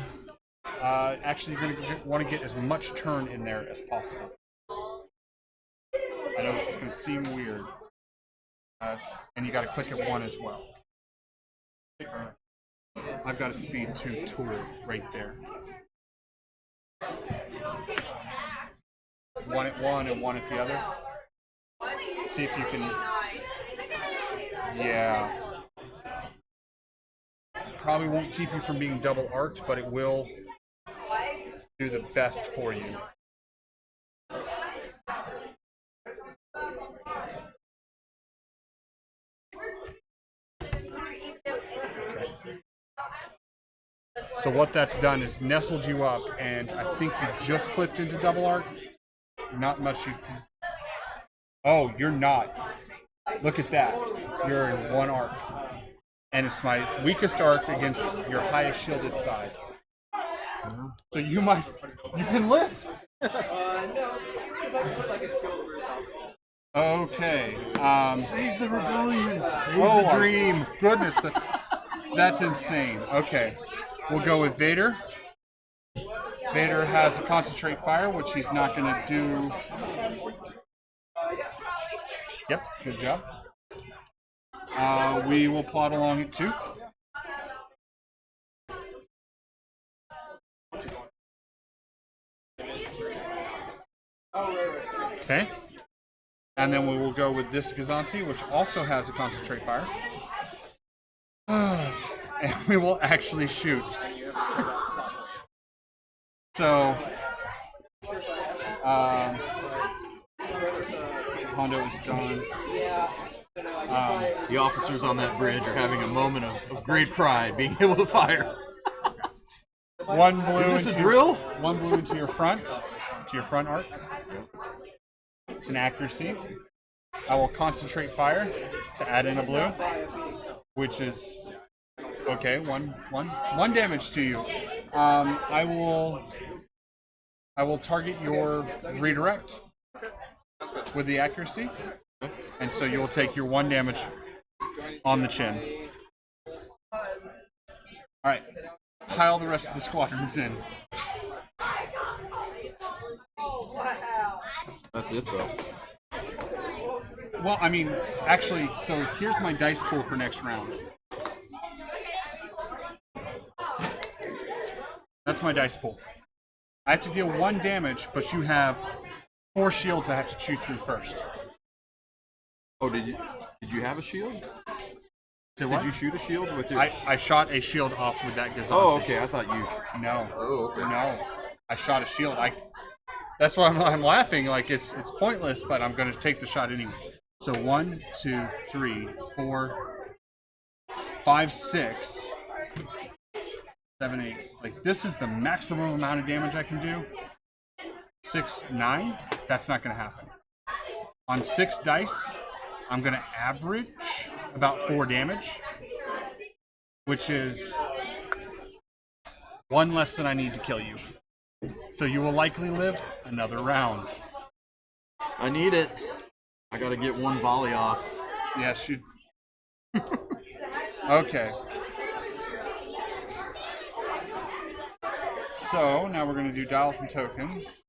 Actually, you're going to want to get as much turn in there as possible. I know this is going to seem weird. And you got to click at 1 as well. I've got a speed 2 tool right there. 1 at 1 and 1 at the other. See if you can. Yeah. Probably won't keep you from being double arced, but it will do the best for you. So what that's done is nestled you up, and I think you just clipped into double arc. Not much you can. Oh, you're not. Look at that. You're in 1 arc. And it's my weakest arc against your highest shielded side. So you can live. No, because I put like a skill for his opposite. Okay. Save the rebellion. Save Oh, the dream. Goodness, that's insane. Okay. We'll go with Vader. Vader has a concentrate fire, which he's not going to do. Yep, good job. We will plot along at 2. Okay. And then we will go with this Gazanti, which also has a concentrate fire. And we will actually shoot. So, Hondo is gone. The officers on that bridge are having a moment of great pride, being able to fire. 1 blue. Is this a drill? 1 blue into your front arc. It's an accuracy. I will concentrate fire to add in a blue, which is okay. One damage to you. I will target your redirect with the accuracy, and so you will take your 1 damage on the chin. All right, pile the rest of the squadrons in. That's it, though. Well, I mean, actually, so here's my dice pool for next round. That's my dice pool. I have to deal 1 damage, but you have 4 shields I have to chew through first. Oh, did you have a shield? Say what? Did you shoot a shield with your? I shot a shield off with that Gazanti. Oh, okay. I thought you. No. Oh, okay. No. I shot a shield. That's why I'm laughing. Like it's pointless, but I'm going to take the shot anyway. So 1, 2, 3, 4, 5, 6, 7, 8. Like this is the maximum amount of damage I can do. 6, 9. That's not going to happen. On 6 dice, I'm going to average about 4 damage, which is 1 less than I need to kill you. So you will likely live another round. I need it. I gotta get 1 volley off. Yes, you. Okay. So now we're going to do dials and tokens.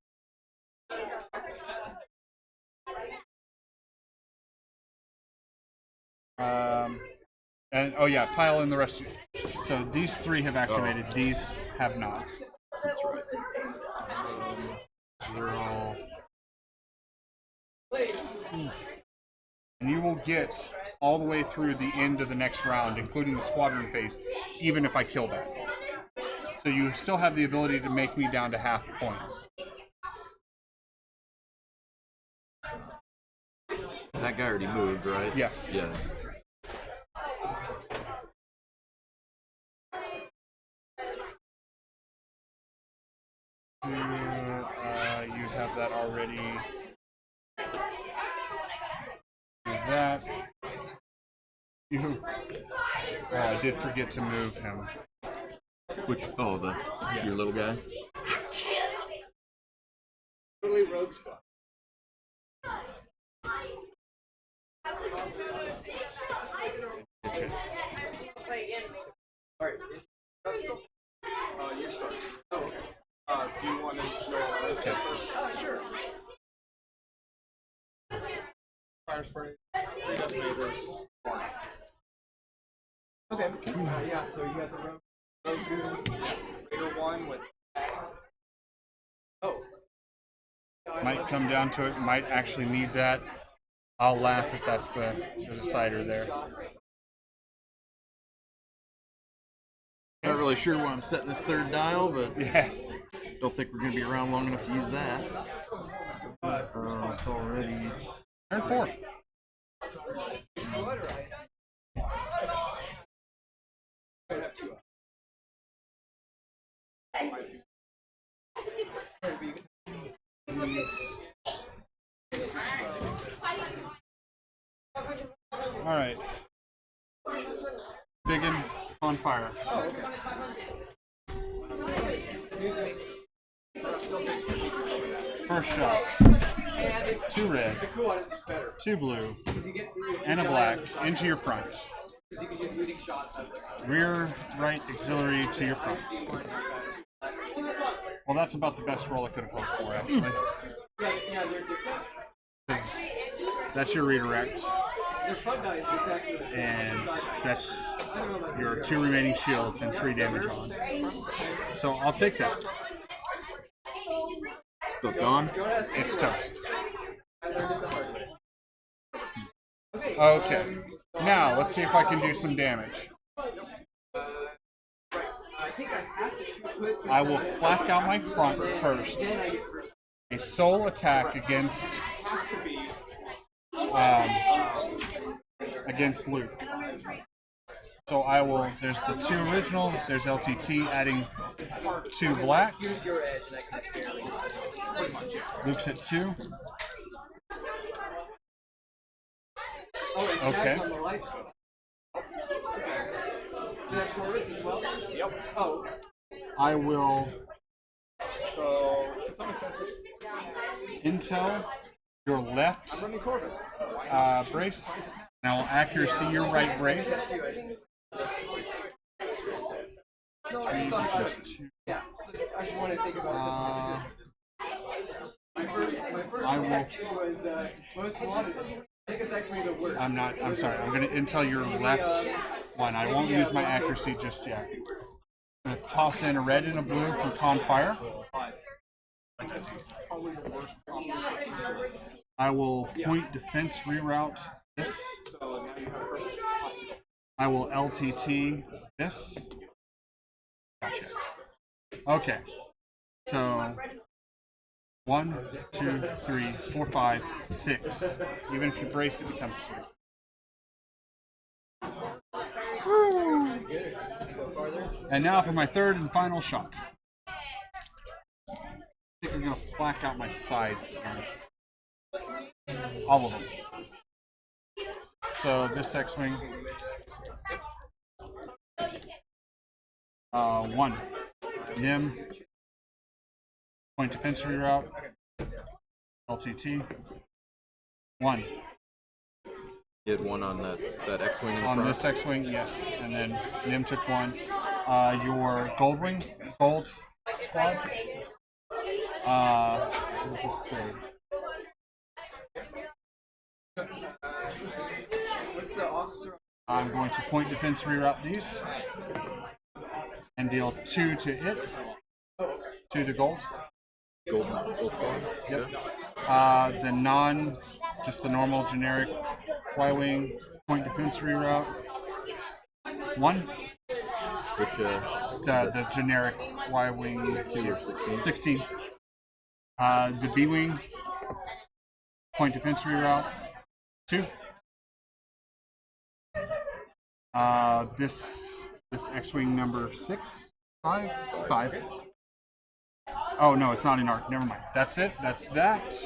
And oh yeah, pile in the rest of you. So these 3 have activated. These have not. That's right. Roll. And you will get all the way through the end of the next round, including the squadron phase, even if I kill that. So you still have the ability to make me down to half points. That guy already moved, right? Yes. Yeah. You have that already. Do that. I did forget to move him. Which? Oh, your little guy. Totally rogue spot. Alright. You start. Oh, okay. Do you want to go on? Okay. Sure. Fire spray. 3 decimators. Okay. Yeah, so you got the rogue goons. Raider 1 with. Oh. Might come down to it. Might actually need that. I'll laugh if that's the decider there. Not really sure why I'm setting this 3rd dial, but Yeah. don't think we're going to be around long enough to use that. It's already. Turn 4. All right. Digging on fire. First shot. 2 red, 2 blue, and a black into your front. Rear right auxiliary to your front. Well, that's about the best roll I could have hoped for, actually. 'Cause that's your redirect. And that's your 2 remaining shields and 3 damage on. So I'll take that. So it's gone? It's toast. Okay. Now, let's see if I can do some damage. I will flak out my front first. A soul attack against Luke. So I will, there's the 2 original, there's LTT adding 2 black. Luke's at 2. Okay. I will intel your left brace. Now accuracy your right brace. Yeah. I just want to think about I will. was most wanted. I think it's actually the worst. I'm sorry. I'm going to intel your left one. I won't use my accuracy just yet. I'm going to toss in a red and a blue for con fire. I will point defense reroute this. I will LTT this. Gotcha. Okay. So 1, 2, 3, 4, 5, 6. Even if you brace, it becomes 3. And now for my 3rd and final shot. I think I'm gonna flak out my side. All of them. So this X-Wing. 1. Nim. Point defense reroute. LTT. 1. You had 1 on that X-Wing in the On front. this X-Wing, yes. And then Nim took 1. Your Gold squad. What does this say? What's the officer? I'm going to point defense reroute these and deal 2 to it, 2 to gold. Gold squad. Yep. Just the normal generic Y-wing point defense reroute. 1. Which The generic Y-wing tier 16. 16. The B-wing point defense reroute. 2. This X-wing number 6, 5. Oh no, it's not in arc. Never mind. That's it. That's that.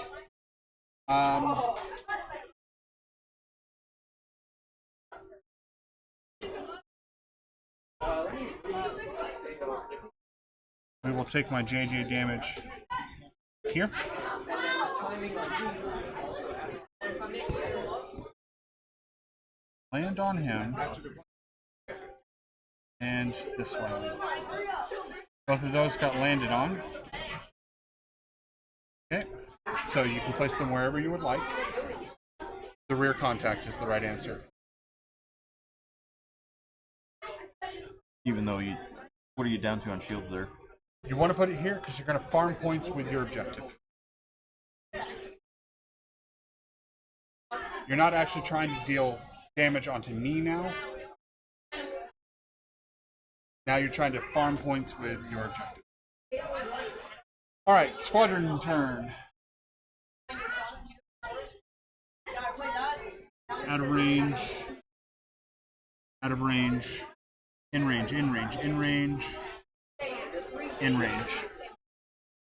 We will take my JJ damage here. Land on him. And this one. Both of those got landed on. Okay. So you can place them wherever you would like. The rear contact is the right answer. Even though you, what are you down to on shields there? You want to put it here because you're going to farm points with your objective. You're not actually trying to deal damage onto me now. Now you're trying to farm points with your objective. Alright, squadron turn. Out of range. Out of range. In range, in range, in range. In range.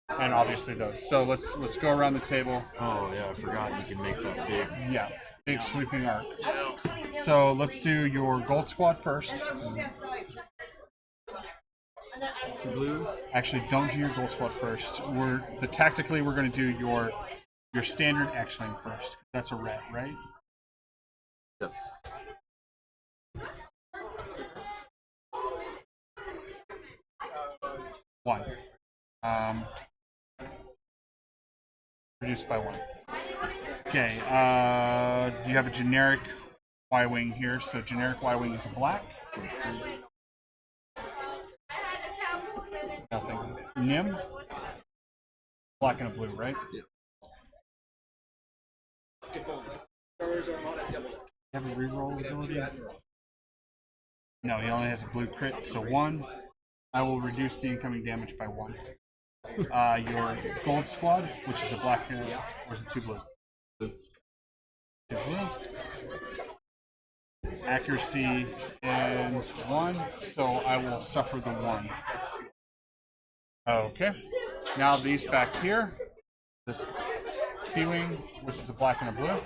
And obviously those. So let's go around the table. Oh yeah, I forgot you can make that big. Yeah, big sweeping arc. So let's do your gold squad first. 2 blue. Actually, don't do your gold squad first. Tactically we're going to do your standard X-wing first. That's a red, right? Yes. One. Reduced by 1. Okay. Do you have a generic Y-wing here? So generic Y-wing is a black. Nothing. Nim. Black and a blue, right? Yep. Have a reroll ability? No, he only has a blue crit, so 1. I will reduce the incoming damage by 1. Your gold squad, which is a black, or is it 2 blue? 2 blue. Accuracy and 1, so I will suffer the 1. Okay. Now these back here. This B-wing, which is a black and a blue.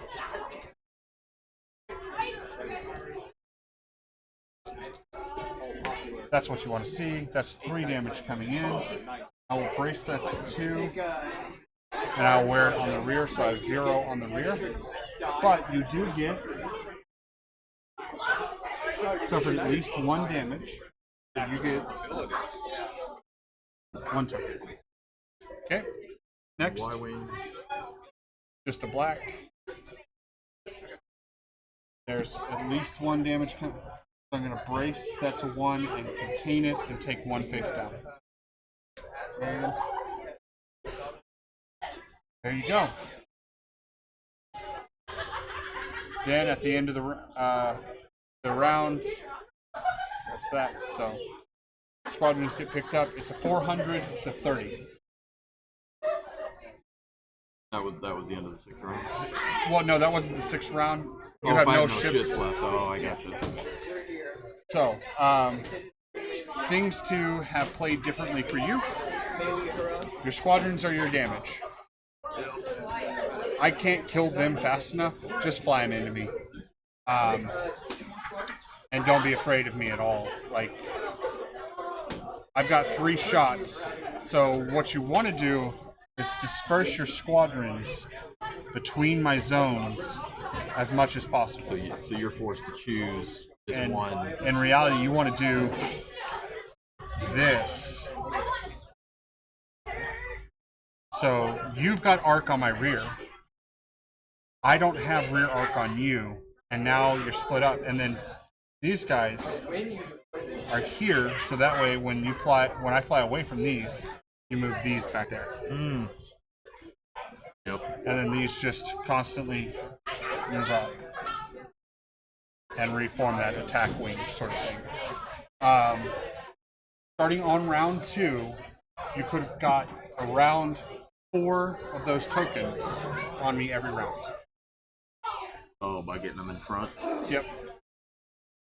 That's what you want to see. That's 3 damage coming in. I will brace that to 2. And I'll wear it on the rear, so I have 0 on the rear. But you do get suffered at least 1 damage. So you get 1 token. Okay. Next. Y-wing. Just a black. There's at least 1 damage. So I'm going to brace that to 1 and contain it and take 1 face down. And there you go. Then at the end of the round, that's that. So squadrons get picked up. It's a 400 to 30. That was the end of the 6th round. Well, no, that wasn't the 6th round. You Oh, have if I no have no ships. left. Oh, I gotcha. So, things to have played differently for you. Your squadrons are your damage. I can't kill them fast enough. Just fly them into me. And don't be afraid of me at all. Like, I've got 3 shots. So what you want to do is disperse your squadrons between my zones as much as possible. So you're forced to choose this one. In reality, you want to do this. So you've got arc on my rear. I don't have rear arc on you. and now you're split up. And then these guys are here, so that way when I fly away from these, you move these back there. Yep. And then these just constantly move up and reform that attack wing sort of thing. Starting on round 2, you could have got around 4 of those tokens on me every round. Oh, by getting them in front. Yep.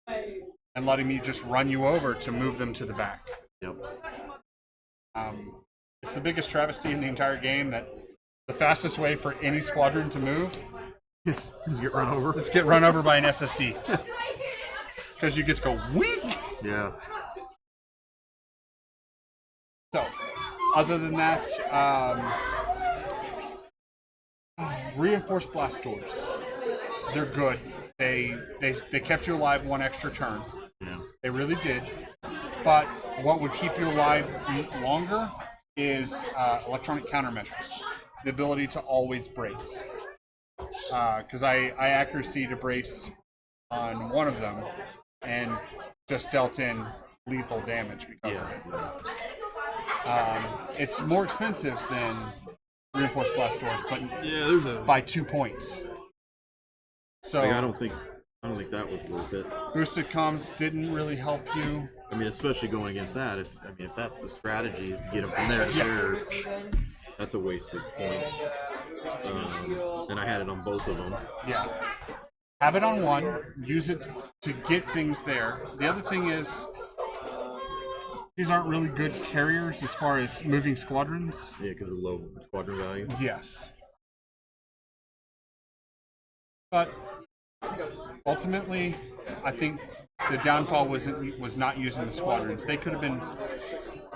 And letting me just run you over to move them to the back. Yep. It's the biggest travesty in the entire game that the fastest way for any squadron to move Yes. Just get run over. is get run over by an SSD. Because you get to go wink. Yeah. So, other than that, reinforced blast doors. They're good. They kept you alive 1 extra turn. Yeah. They really did. But what would keep you alive longer is electronic countermeasures. The ability to always brace. Because I accuracy to brace on one of them and just dealt in lethal damage because of it. It's more expensive than reinforced blast doors, but Yeah, there's a. by 2 points. So Like, I don't think that was worth it. boosted comms didn't really help you. I mean, especially going against that. If that's the strategy is to get them from there to there, that's a waste of points. And I had it on both of them. Yeah. Have it on one, use it to get things there. The other thing is, these aren't really good carriers as far as moving squadrons. Yeah, because of the low squadron value. Yes. But ultimately, I think the downfall was not using the squadrons. They could have been,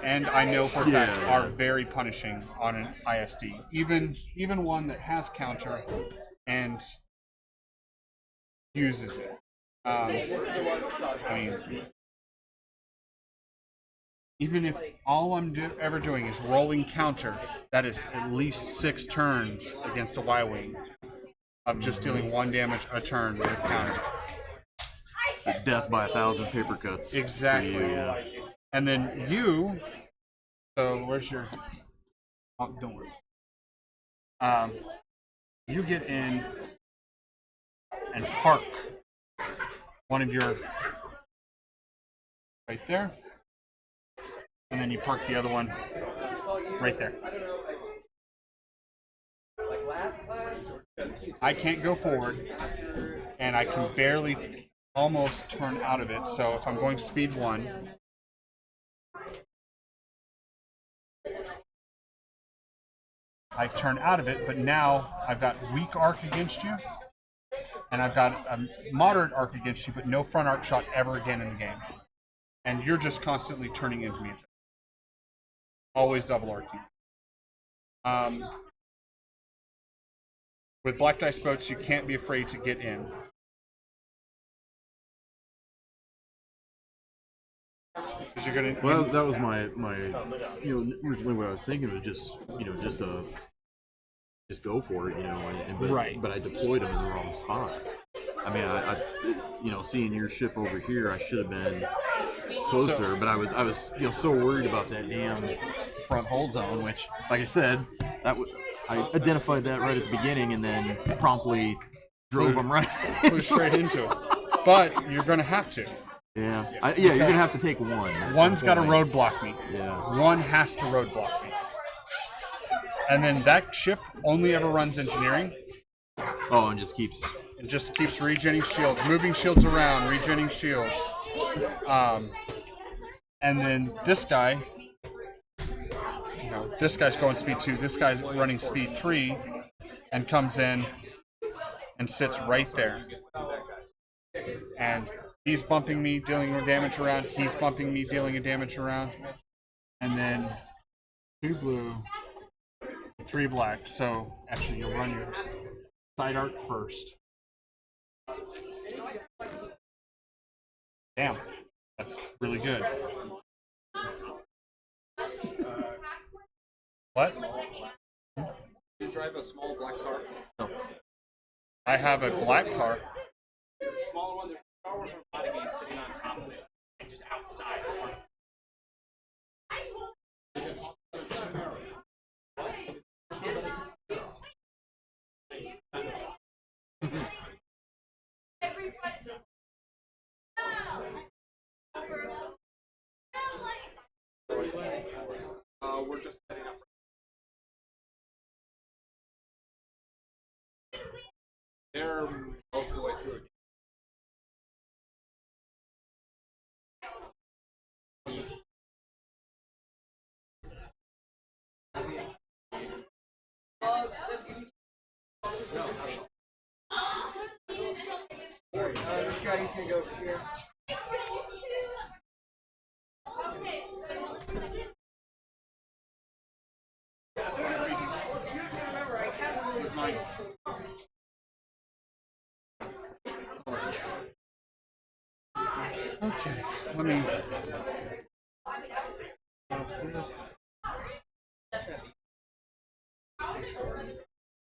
and I know for a fact, are very punishing on an ISD. Even one that has counter and uses it. I mean, even if all I'm ever doing is rolling counter, that is at least 6 turns against a Y-wing of just dealing 1 damage a turn with counter. Death by 1,000 paper cuts. Exactly. For you, yeah. And then you. So where's your? Oh, don't worry. You get in and park one of your right there, and then you park the other one right there. I can't go forward, and I can barely almost turn out of it. So if I'm going speed 1, I turn out of it, but now I've got weak arc against you, and I've got a moderate arc against you, but no front arc shot ever again in the game. And you're just constantly turning into me. Always double arcing. With black dice boats, you can't be afraid to get in. You're gonna, Well, that was my originally what I was thinking was just go for it, but, Right. But I deployed them in the wrong spot. I mean, I seeing your ship over here, I should have been closer, but I was so worried about that damn front hull zone, which, like I said, I identified that right at the beginning and then promptly drove them right. Flew straight into it. But you're gonna have to. Yeah, you're gonna have to take one. One's got to roadblock me. Yeah. One has to roadblock me. And then that ship only ever runs engineering. Oh, and just keeps. It just keeps regenning shields, moving shields around, regenning shields. And then this guy, this guy's going speed 2. This guy's running speed 3, and comes in and sits right there. And he's bumping me, dealing damage around. He's bumping me, dealing damage around. And then 2 blue, 3 black. So actually, you'll run your side arc first. Damn, that's really good. What? You drive a small black car? I have a black car. It's a smaller one. There's a Star Wars Armada game sitting on top of it, and just outside. We're just setting up. They're most of the way through it. This guy's gonna go over here. Okay, let me. This.